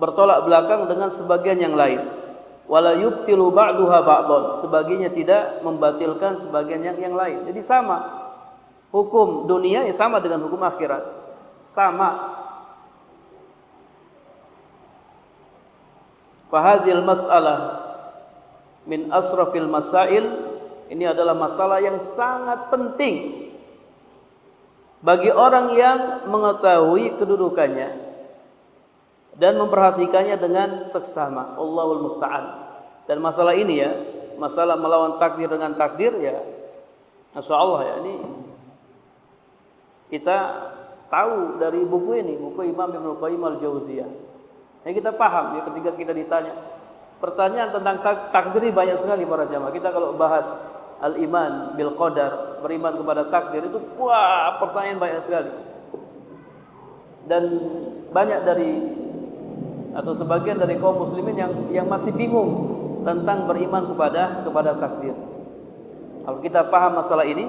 bertolak belakang dengan sebagian yang lain. Wala yubtilu ba'duha ba'dhan. Sebagiannya tidak membatilkan sebagian yang lain. Jadi sama. Hukum dunia ya sama dengan hukum akhirat. Sama. Fahadhil mas'alah min asrafil masail. Ini adalah masalah yang sangat penting bagi orang yang mengetahui kedudukannya dan memperhatikannya dengan seksama. Allahul musta'an. Dan masalah ini ya, masalah melawan takdir dengan takdir ya, Masya Allah ya, ini kita tahu dari buku ini, buku Imam Ibnu Qayyim al-Jauziyah. Yang kita paham ya ketika kita ditanya. Pertanyaan tentang takdir ini banyak sekali para jamaah. Kita kalau bahas al-iman bil qadar, beriman kepada takdir itu wah, pertanyaan banyak sekali. Dan banyak dari atau sebagian dari kaum muslimin yang masih bingung tentang beriman kepada takdir. Kalau kita paham masalah ini,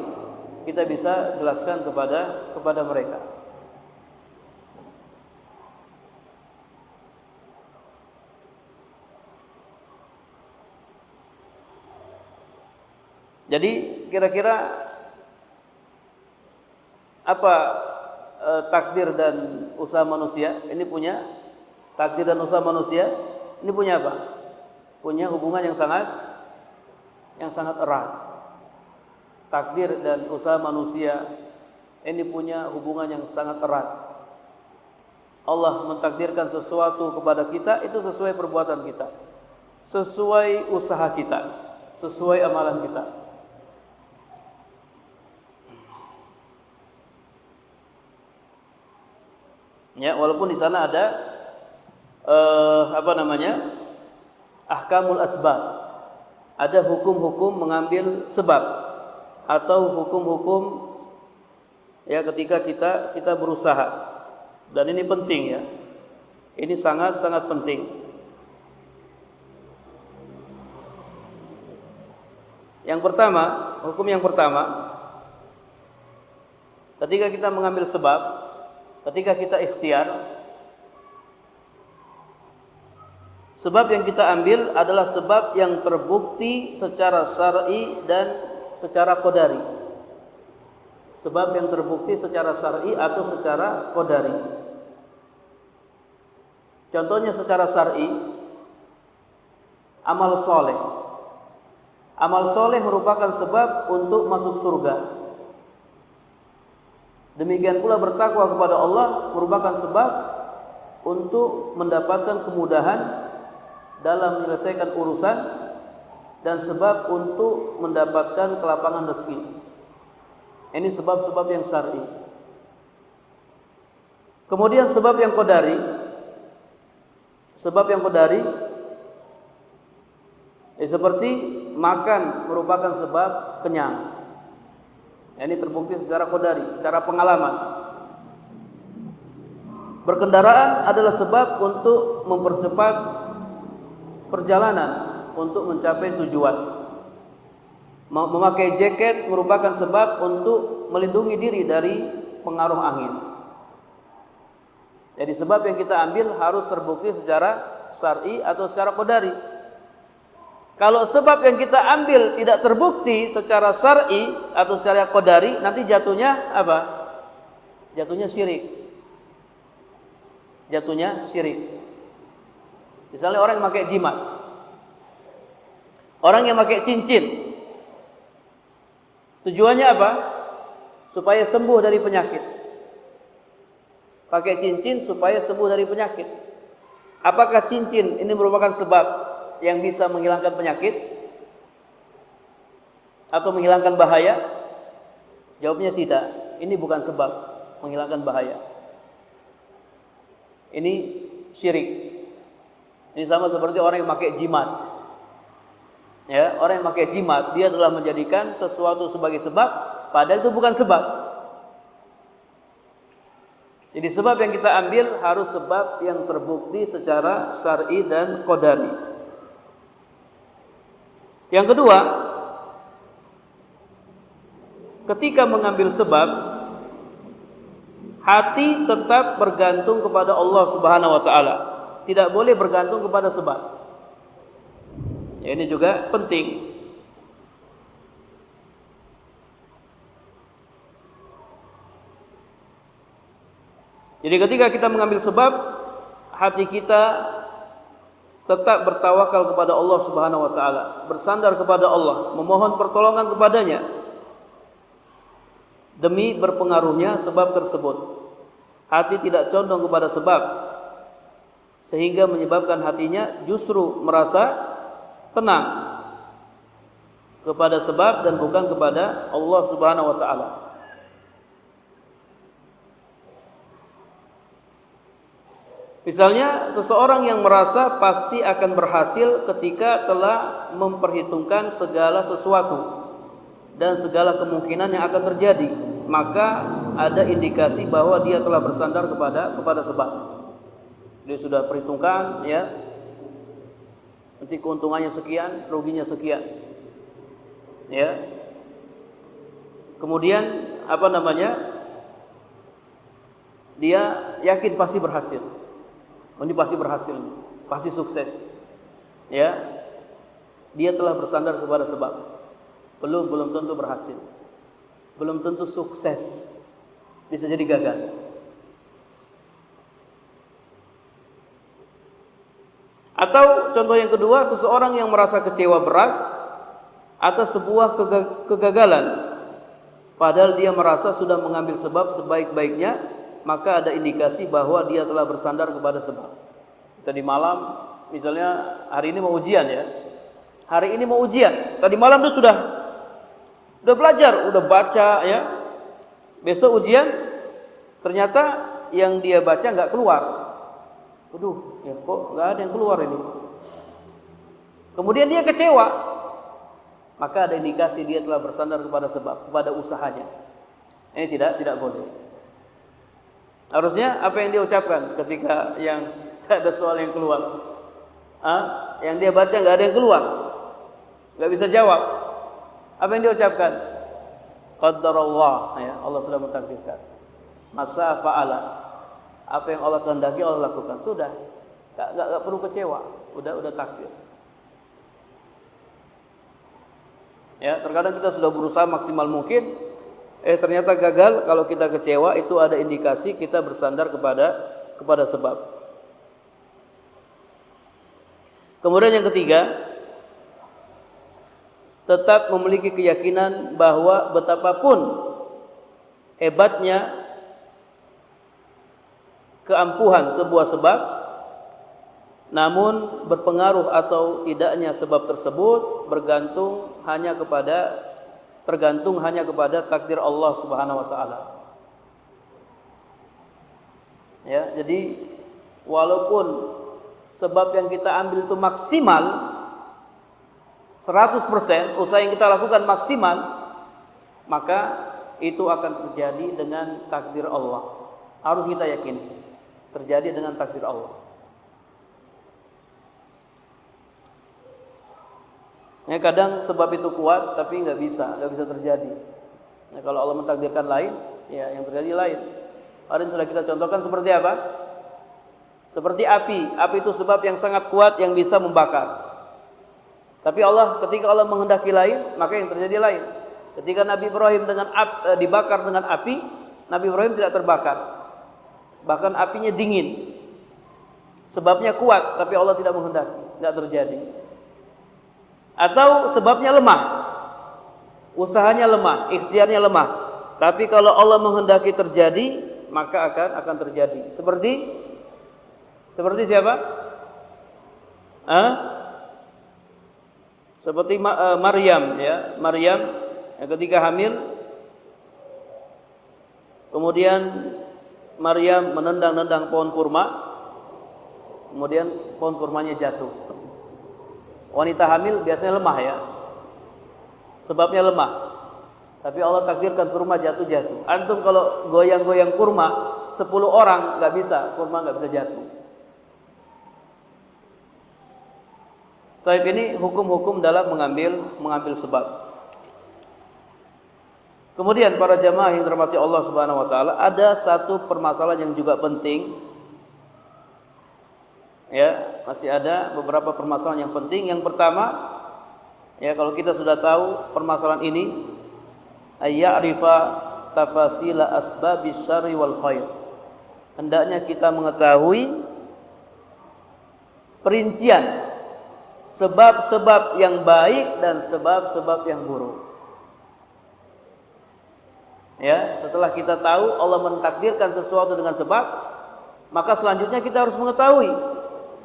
kita bisa jelaskan kepada mereka. Jadi kira-kira apa takdir dan usaha manusia? Ini punya takdir dan usaha manusia. Ini punya apa? Punya hubungan yang sangat erat. Takdir dan usaha manusia ini punya hubungan yang sangat erat. Allah mentakdirkan sesuatu kepada kita itu sesuai perbuatan kita, sesuai usaha kita, sesuai amalan kita. Ya, walaupun di sana ada ahkamul asbab, ada hukum-hukum mengambil sebab atau hukum-hukum ya ketika kita berusaha. Dan ini penting ya, ini sangat penting. Yang pertama, hukum yang pertama, ketika kita mengambil sebab, ketika kita ikhtiar, Sebab yang kita ambil adalah sebab yang terbukti secara syar'i dan secara qadari. Sebab yang terbukti secara syar'i atau secara qadari. Contohnya secara syar'i, amal soleh. Amal soleh merupakan sebab untuk masuk surga. Demikian pula bertakwa kepada Allah merupakan sebab untuk mendapatkan kemudahan dalam menyelesaikan urusan dan sebab untuk mendapatkan kelapangan rezeki. Ini sebab-sebab yang syar'i. Kemudian sebab yang qadari. Sebab yang qadari seperti makan merupakan sebab kenyang. Ini terbukti secara qadari, secara pengalaman. Berkendaraan adalah sebab untuk mempercepat perjalanan untuk mencapai tujuan. Memakai jaket merupakan sebab untuk melindungi diri dari pengaruh angin. Jadi sebab yang kita ambil harus terbukti secara syar'i atau secara qadari. Kalau sebab yang kita ambil tidak terbukti secara syar'i atau secara qadari, nanti jatuhnya apa? Jatuhnya syirik. Jatuhnya syirik. Misalnya orang yang pakai jimat, orang yang pakai cincin, tujuannya apa? Supaya sembuh dari penyakit. Pakai cincin supaya sembuh dari penyakit. Apakah cincin ini merupakan sebab yang bisa menghilangkan penyakit atau menghilangkan bahaya? Jawabnya tidak. Ini bukan sebab menghilangkan bahaya. Ini syirik. Ini sama seperti orang yang pakai jimat. Ya, orang yang pakai jimat, dia telah menjadikan sesuatu sebagai sebab, padahal itu bukan sebab. Jadi sebab yang kita ambil harus sebab yang terbukti secara syar'i dan qadari. Yang kedua, ketika mengambil sebab, hati tetap bergantung kepada Allah Subhanahu wa taala. Tidak boleh bergantung kepada sebab. Ya, ini juga penting. Jadi ketika kita mengambil sebab, hati kita tetap bertawakal kepada Allah Subhanahu wa taala, bersandar kepada Allah, memohon pertolongan kepadanya demi berpengaruhnya sebab tersebut. Hati tidak condong kepada sebab, sehingga menyebabkan hatinya justru merasa tenang kepada sebab dan bukan kepada Allah Subhanahu wa taala. Misalnya seseorang yang merasa pasti akan berhasil ketika telah memperhitungkan segala sesuatu dan segala kemungkinan yang akan terjadi, maka ada indikasi bahwa dia telah bersandar kepada sebab. Dia sudah perhitungkan, ya, nanti keuntungannya sekian, ruginya sekian, ya. Kemudian dia yakin pasti berhasil. Ini pasti berhasil, pasti sukses, ya. Dia telah bersandar kepada sebab. Belum tentu berhasil, belum tentu sukses, bisa jadi gagal. Atau contoh yang kedua, seseorang yang merasa kecewa berat atas sebuah kegagalan, padahal dia merasa sudah mengambil sebab sebaik-baiknya, maka ada indikasi bahwa dia telah bersandar kepada sebab. Tadi malam, misalnya hari ini mau ujian, ya. Hari ini mau ujian. Tadi malam dia sudah belajar, udah baca, ya. Besok ujian, ternyata yang dia baca nggak keluar. Waduh, ya kok nggak ada yang keluar ini. Kemudian dia kecewa, maka ada indikasi dia telah bersandar kepada sebab, kepada usahanya. Ini tidak boleh. Harusnya apa yang dia ucapkan ketika yang tidak ada soal yang keluar? Yang dia baca nggak ada yang keluar, nggak bisa jawab. Apa yang dia ucapkan? Qadarullah, ya, Allah sudah mentakdirkan. Masa fa'ala. Apa yang Allah kehendaki Allah lakukan. Sudah. Enggak perlu kecewa, udah takdir. Ya, terkadang kita sudah berusaha maksimal mungkin, ternyata gagal. Kalau kita kecewa, itu ada indikasi kita bersandar kepada sebab. Kemudian yang ketiga, tetap memiliki keyakinan bahwa betapapun hebatnya keampuhan sebuah sebab, namun berpengaruh atau tidaknya sebab tersebut tergantung hanya kepada takdir Allah Subhanahu wa taala. Ya, jadi walaupun sebab yang kita ambil itu maksimal 100%, usaha yang kita lakukan maksimal, maka itu akan terjadi dengan takdir Allah. Harus kita yakini terjadi dengan takdir Allah. Ya, kadang sebab itu kuat tapi nggak bisa terjadi. Ya, kalau Allah mentakdirkan lain, ya yang terjadi lain. Kemarin sudah kita contohkan seperti apa? Seperti api. Api itu sebab yang sangat kuat yang bisa membakar. Tapi ketika Allah menghendaki lain, maka yang terjadi lain. Ketika Nabi Ibrahim dibakar dengan api, Nabi Ibrahim tidak terbakar. Bahkan apinya dingin. Sebabnya kuat, tapi Allah tidak menghendaki, tidak terjadi. Atau sebabnya lemah, usahanya lemah, ikhtiarnya lemah. Tapi kalau Allah menghendaki terjadi, maka akan terjadi. Seperti siapa? Seperti Maryam, ya. Maryam ketika hamil, kemudian Maryam menendang-nendang pohon kurma, kemudian pohon kurmanya jatuh. Wanita hamil biasanya lemah, ya. Sebabnya lemah. Tapi Allah takdirkan kurma jatuh. Antum kalau goyang-goyang kurma 10 orang kurma nggak bisa jatuh. Taib ini hukum-hukum dalam mengambil sebab. Kemudian para jamaah yang dirahmati Allah Subhanahu wa taala, ada satu permasalahan yang juga penting. Ya, masih ada beberapa permasalahan yang penting. Yang pertama, ya, kalau kita sudah tahu permasalahan ini, ayya'rifa tafasila asbabis syarri wal khair. Hendaknya kita mengetahui perincian sebab-sebab yang baik dan sebab-sebab yang buruk. Ya, setelah kita tahu Allah mentakdirkan sesuatu dengan sebab, maka selanjutnya kita harus mengetahui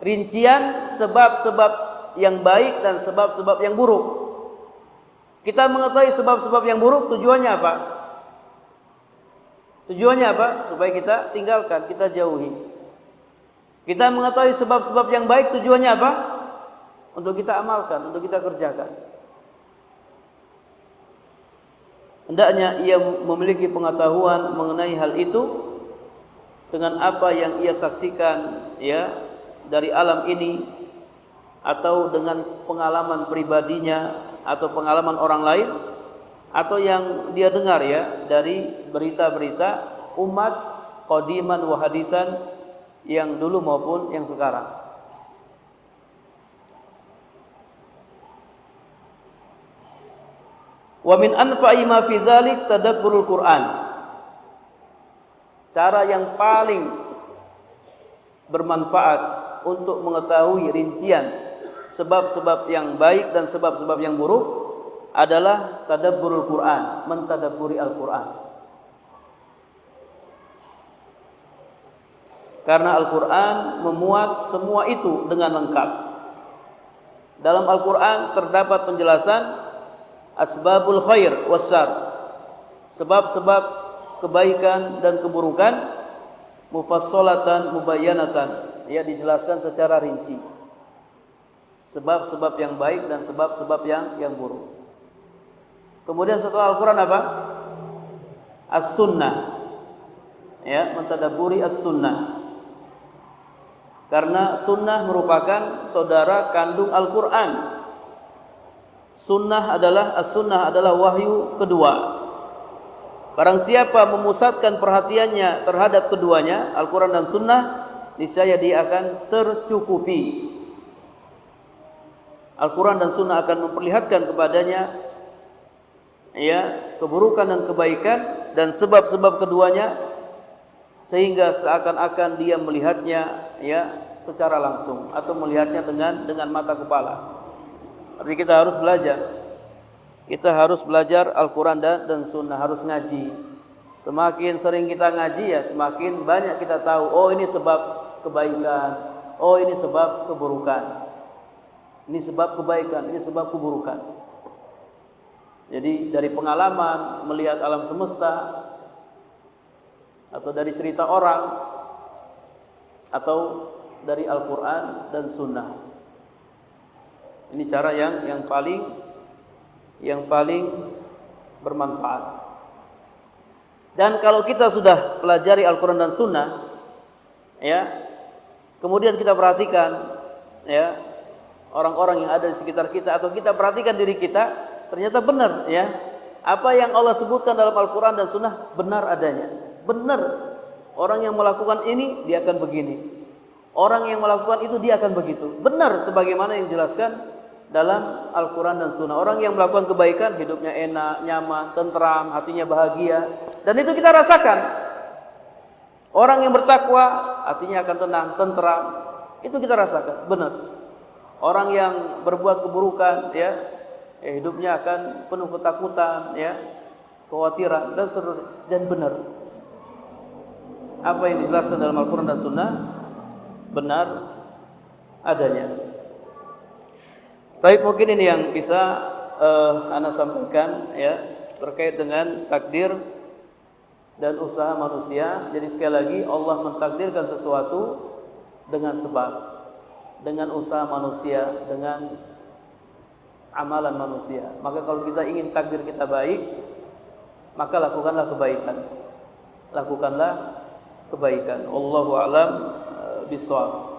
rincian sebab-sebab yang baik dan sebab-sebab yang buruk. Kita mengetahui sebab-sebab yang buruk, tujuannya apa? Supaya kita tinggalkan, kita jauhi. Kita mengetahui sebab-sebab yang baik, tujuannya apa? Untuk kita amalkan, untuk kita kerjakan. Hendaknya ia memiliki pengetahuan mengenai hal itu dengan apa yang ia saksikan, ya, dari alam ini, atau dengan pengalaman pribadinya atau pengalaman orang lain, atau yang dia dengar, ya, dari berita-berita umat qadiman wa hadisan, yang dulu maupun yang sekarang. Wa min anfa'i ma fi dzalik tadabburul Qur'an. Cara yang paling bermanfaat untuk mengetahui rincian sebab-sebab yang baik dan sebab-sebab yang buruk adalah tadabburul Qur'an, mentadabburi Al-Qur'an. Karena Al-Qur'an memuat semua itu dengan lengkap. Dalam Al-Qur'an terdapat penjelasan asbabul khair wasyarr, sebab-sebab kebaikan dan keburukan, mufassalatan mubayyanatan, ya, dijelaskan secara rinci. Sebab-sebab yang baik dan sebab-sebab yang buruk. Kemudian setelah Al-Quran apa? As-Sunnah, ya, mentadabburi As-Sunnah. Karena Sunnah merupakan saudara kandung Al-Quran. As-Sunnah adalah wahyu kedua. Barang siapa memusatkan perhatiannya terhadap keduanya, Al-Quran dan Sunnah, niscaya dia akan tercukupi. Al-Quran dan Sunnah akan memperlihatkan kepadanya ya keburukan dan kebaikan dan sebab-sebab keduanya, sehingga seakan-akan dia melihatnya ya secara langsung atau melihatnya dengan mata kepala. Tapi kita harus belajar. Kita harus belajar Al-Quran dan Sunnah, harus ngaji. Semakin sering kita ngaji ya semakin banyak kita tahu, oh ini sebab kebaikan, oh ini sebab keburukan. Ini sebab kebaikan, ini sebab keburukan. Jadi dari pengalaman melihat alam semesta, atau dari cerita orang, atau dari Al-Quran dan Sunnah. Ini cara yang paling bermanfaat. Dan kalau kita sudah pelajari Al-Quran dan Sunnah, ya, kemudian kita perhatikan, ya, orang-orang yang ada di sekitar kita, atau kita perhatikan diri kita, ternyata benar, ya, apa yang Allah sebutkan dalam Al-Quran dan Sunnah benar adanya, benar. Orang yang melakukan ini dia akan begini, orang yang melakukan itu dia akan begitu, benar sebagaimana yang dijelaskan dalam Al-Quran dan Sunnah. Orang yang melakukan kebaikan hidupnya enak, nyaman, tentram, hatinya bahagia, dan itu kita rasakan. Orang yang bertakwa hatinya akan tenang, tentram, itu kita rasakan, benar. Orang yang berbuat keburukan ya hidupnya akan penuh ketakutan ya, kekhawatiran dan seterusnya, dan benar. Apa yang dijelaskan dalam Al-Quran dan Sunnah benar adanya. Tapi mungkin ini yang bisa ana sampaikan ya terkait dengan takdir dan usaha manusia. Jadi sekali lagi Allah mentakdirkan sesuatu dengan sebab, dengan usaha manusia, dengan amalan manusia. Maka kalau kita ingin takdir kita baik, maka lakukanlah kebaikan. Lakukanlah kebaikan. Wallahu a'lam bishawab.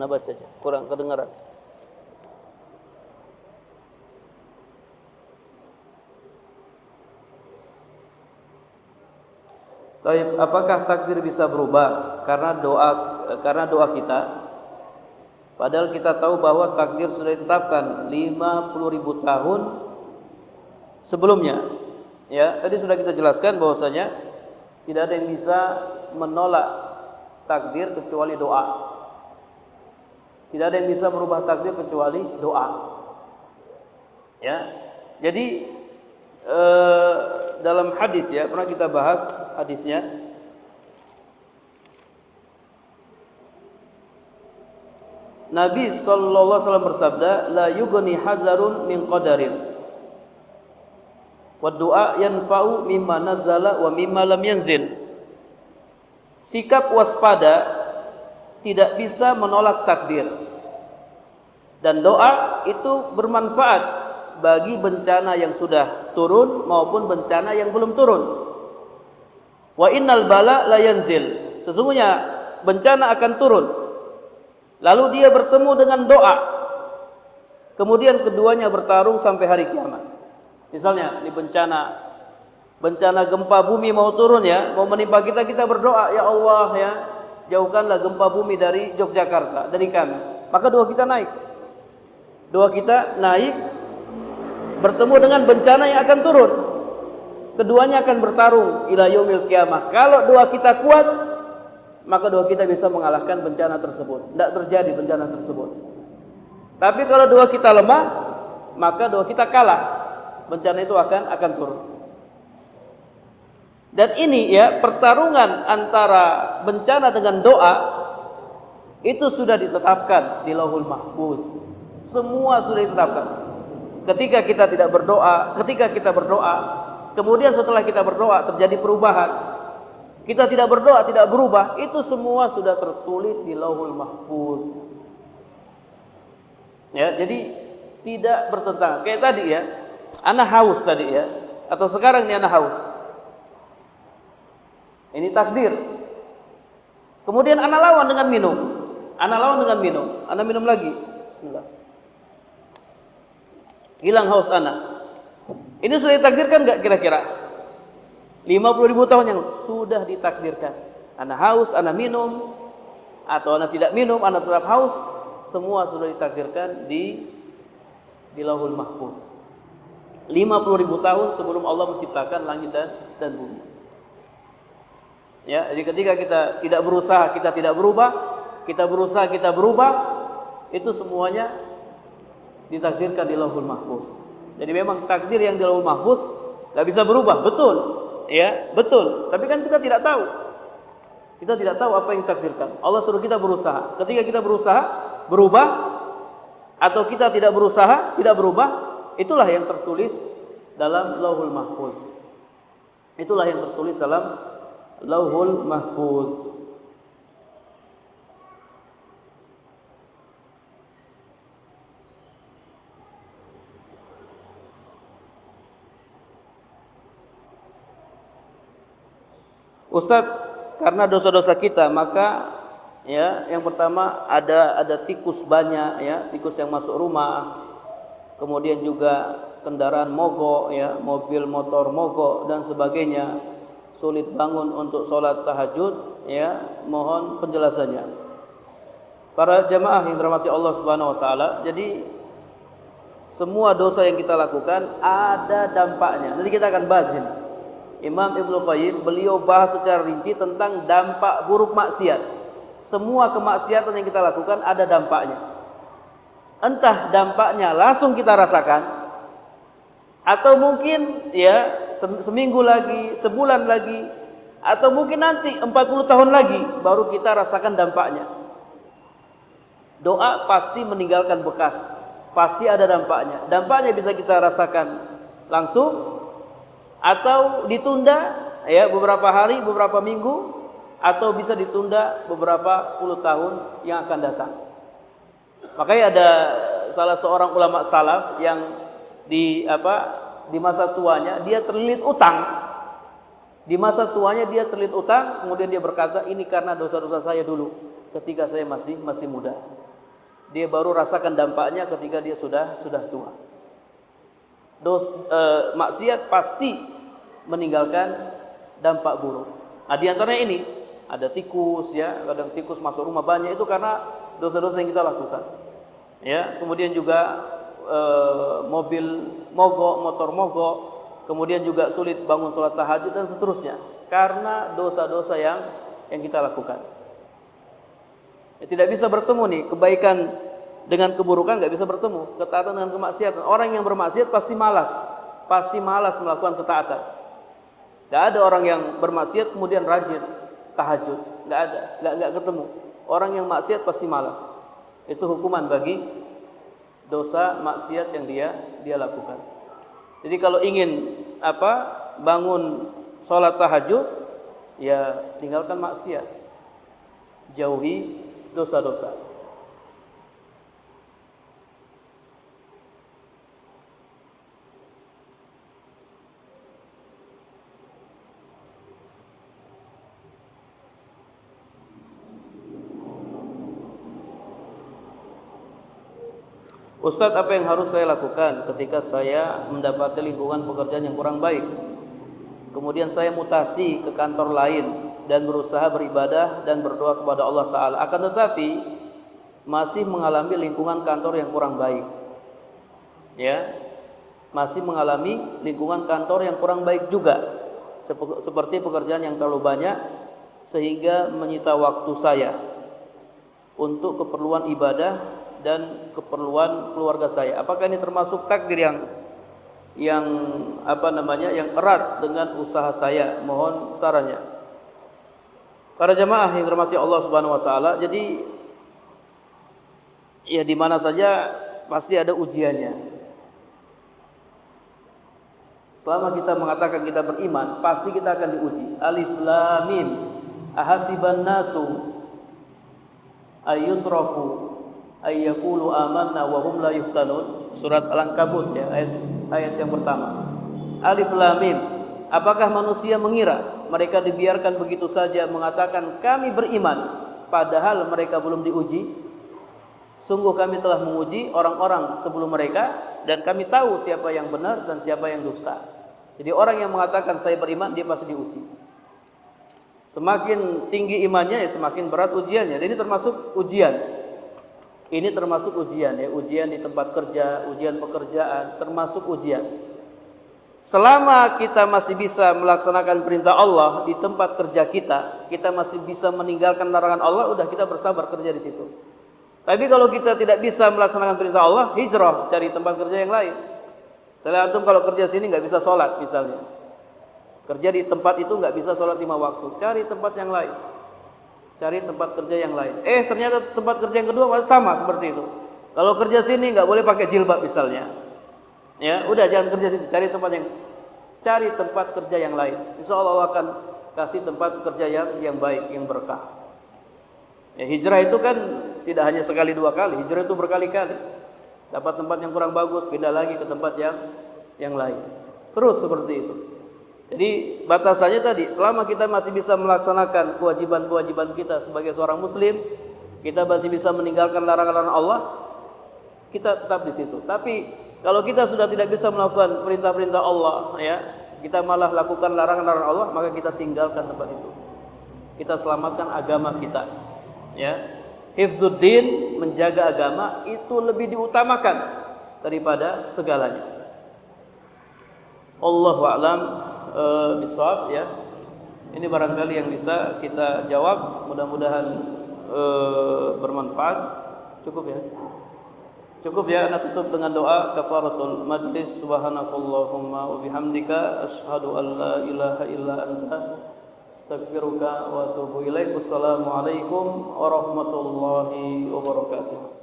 Baca saja, kurang kedengaran. Baik, apakah takdir bisa berubah karena doa kita? Padahal kita tahu bahwa takdir sudah ditetapkan 50.000 tahun sebelumnya. Ya, tadi sudah kita jelaskan bahwasanya tidak ada yang bisa menolak takdir kecuali doa. Tidak ada yang bisa merubah takdir kecuali doa. Ya. Jadi dalam hadis ya, pernah kita bahas hadisnya. Nabi sallallahu alaihi wasallam bersabda, "La yughni hadzarun min qadarin. Wa du'a yanfa'u mimma nazala wa mimma lam yanzil." Sikap waspada tidak bisa menolak takdir, dan doa itu bermanfaat bagi bencana yang sudah turun maupun bencana yang belum turun. Wa innal bala la yanzil. Sesungguhnya bencana akan turun, lalu dia bertemu dengan doa, kemudian keduanya bertarung sampai hari kiamat. Misalnya di bencana gempa bumi mau turun ya, mau menimpa kita, kita berdoa, ya Allah ya, jauhkanlah gempa bumi dari Yogyakarta, dari kami. Maka doa kita naik. Doa kita naik bertemu dengan bencana yang akan turun. Keduanya akan bertarung ila yaumil qiyamah. Kalau doa kita kuat, maka doa kita bisa mengalahkan bencana tersebut. Tidak terjadi bencana tersebut. Tapi kalau doa kita lemah, maka doa kita kalah. Bencana itu akan turun. Dan ini ya, pertarungan antara bencana dengan doa itu sudah ditetapkan di Lauhul Mahfuz. Semua sudah ditetapkan. Ketika kita tidak berdoa, ketika kita berdoa, kemudian setelah kita berdoa terjadi perubahan, kita tidak berdoa, tidak berubah, itu semua sudah tertulis di Lauhul Mahfuz. Ya, jadi tidak bertentangan. Kayak tadi ya, ana haus tadi ya, atau sekarang ini ana haus. Ini takdir. Kemudian ana lawan dengan minum. Ana lawan dengan minum. Ana minum lagi. Bismillah. Hilang haus ana. Ini sudah ditakdirkan enggak kira-kira? 50.000 tahun yang sudah ditakdirkan. Ana haus, ana minum, atau ana tidak minum, ana tetap haus, semua sudah ditakdirkan di Lauhul Mahfuz. 50.000 tahun sebelum Allah menciptakan langit dan bumi. Ya, jadi ketika kita tidak berusaha, kita tidak berubah, kita berusaha, kita berubah, itu semuanya ditakdirkan di Lauhul Mahfuz. Jadi memang takdir yang di Lauhul Mahfuz enggak bisa berubah, betul. Ya, betul. Tapi kan kita tidak tahu. Kita tidak tahu apa yang ditakdirkan. Allah suruh kita berusaha. Ketika kita berusaha berubah, atau kita tidak berusaha tidak berubah, itulah yang tertulis dalam Lauhul Mahfuz. Itulah yang tertulis dalam Lauhul Mahfuz. Ustaz, karena dosa-dosa kita, maka ya, yang pertama ada tikus banyak ya, tikus yang masuk rumah. Kemudian juga kendaraan mogok ya, mobil motor mogok dan sebagainya. Sulit bangun untuk sholat tahajud ya, mohon penjelasannya. Para jamaah yang dirahmati Allah Subhanahu wa taala, jadi semua dosa yang kita lakukan ada dampaknya. Nanti kita akan bahas ini. Imam Ibnu Qayyim beliau bahas secara rinci tentang dampak buruk maksiat. Semua kemaksiatan yang kita lakukan ada dampaknya. Entah dampaknya langsung kita rasakan, atau mungkin ya seminggu lagi, sebulan lagi, atau mungkin nanti 40 tahun lagi baru kita rasakan dampaknya. Doa pasti meninggalkan bekas, pasti ada dampaknya. Dampaknya bisa kita rasakan langsung, atau ditunda ya beberapa hari, beberapa minggu, atau bisa ditunda beberapa puluh tahun yang akan datang. Makanya ada salah seorang ulama salaf yang di masa tuanya dia terlilit utang. Di masa tuanya dia terlilit utang, kemudian dia berkata, ini karena dosa-dosa saya dulu ketika saya masih muda. Dia baru rasakan dampaknya ketika dia sudah tua. Maksiat pasti meninggalkan dampak buruk. Nah, di antaranya ini ada tikus ya, kadang tikus masuk rumah banyak, itu karena dosa-dosa yang kita lakukan. Ya, kemudian juga mobil mogok, motor mogok, kemudian juga sulit bangun sholat tahajud dan seterusnya karena dosa-dosa yang kita lakukan. Ya, tidak bisa bertemu nih kebaikan dengan keburukan, nggak bisa bertemu, ketaatan dengan kemaksiatan. Orang yang bermaksiat pasti malas melakukan ketaatan. Nggak ada orang yang bermaksiat kemudian rajin tahajud, nggak ada, nggak ketemu. Orang yang maksiat pasti malas. Itu hukuman bagi dosa maksiat yang dia lakukan. Jadi kalau ingin bangun sholat tahajud, ya tinggalkan maksiat, jauhi dosa-dosa. Ustadz, apa yang harus saya lakukan ketika saya mendapati lingkungan pekerjaan yang kurang baik? Kemudian saya mutasi ke kantor lain dan berusaha beribadah dan berdoa kepada Allah Ta'ala. Akan tetapi masih mengalami lingkungan kantor yang kurang baik. Ya, masih mengalami lingkungan kantor yang kurang baik juga. Seperti pekerjaan yang terlalu banyak sehingga menyita waktu saya untuk keperluan ibadah dan keperluan keluarga saya. Apakah ini termasuk takdir yang erat dengan usaha saya? Mohon sarannya. Para jamaah yang dirahmati Allah Subhanahu wa taala, jadi ya di mana saja pasti ada ujiannya. Selama kita mengatakan kita beriman, pasti kita akan diuji. Alif Lam Mim. Ahasiban nasu ayyutraku ayyaqulu amanna wa hum la yuftanun. Surat Al-Ankabut ya, ayat yang pertama. Alif Lam Mim. Apakah manusia mengira mereka dibiarkan begitu saja mengatakan kami beriman padahal mereka belum diuji? Sungguh kami telah menguji orang-orang sebelum mereka dan kami tahu siapa yang benar dan siapa yang dusta. Jadi orang yang mengatakan saya beriman dia pasti diuji. Semakin tinggi imannya ya semakin berat ujiannya. Dan ini termasuk ujian. Ini termasuk ujian ya, ujian di tempat kerja, ujian pekerjaan, termasuk ujian. Selama kita masih bisa melaksanakan perintah Allah di tempat kerja kita, kita masih bisa meninggalkan larangan Allah, udah kita bersabar kerja di situ. Tapi kalau kita tidak bisa melaksanakan perintah Allah, hijrah, cari tempat kerja yang lain. Misalnya antum kalau kerja sini nggak bisa sholat misalnya, kerja di tempat itu nggak bisa sholat 5 waktu, cari tempat yang lain, cari tempat kerja yang lain. Ternyata tempat kerja yang kedua masih sama seperti itu. Kalau kerja sini nggak boleh pakai jilbab misalnya, ya udah jangan kerja sini, cari tempat kerja yang lain. Insya Allah akan kasih tempat kerja yang baik, yang berkah. Ya, hijrah itu kan tidak hanya sekali 2 kali, hijrah itu berkali-kali. Dapat tempat yang kurang bagus, pindah lagi ke tempat yang lain. Terus seperti itu. Jadi batasannya tadi, selama kita masih bisa melaksanakan kewajiban-kewajiban kita sebagai seorang muslim, kita masih bisa meninggalkan larangan-larangan Allah, kita tetap di situ. Tapi kalau kita sudah tidak bisa melakukan perintah-perintah Allah, ya, kita malah lakukan larangan-larangan Allah, maka kita tinggalkan tempat itu. Kita selamatkan agama kita. Ya. Hifzuddin, menjaga agama itu lebih diutamakan daripada segalanya. Allahu a'lam bishawab ya. Ini barangkali yang bisa kita jawab, mudah-mudahan bermanfaat. Cukup ya. Cukup ya, Anda tutup dengan doa kafaratul majlis. Subhanakallahumma wa bihamdika asyhadu an la ilaha illa anta astaghfiruka wa atubu ilaik. Wassalamualaikum warahmatullahi wabarakatuh.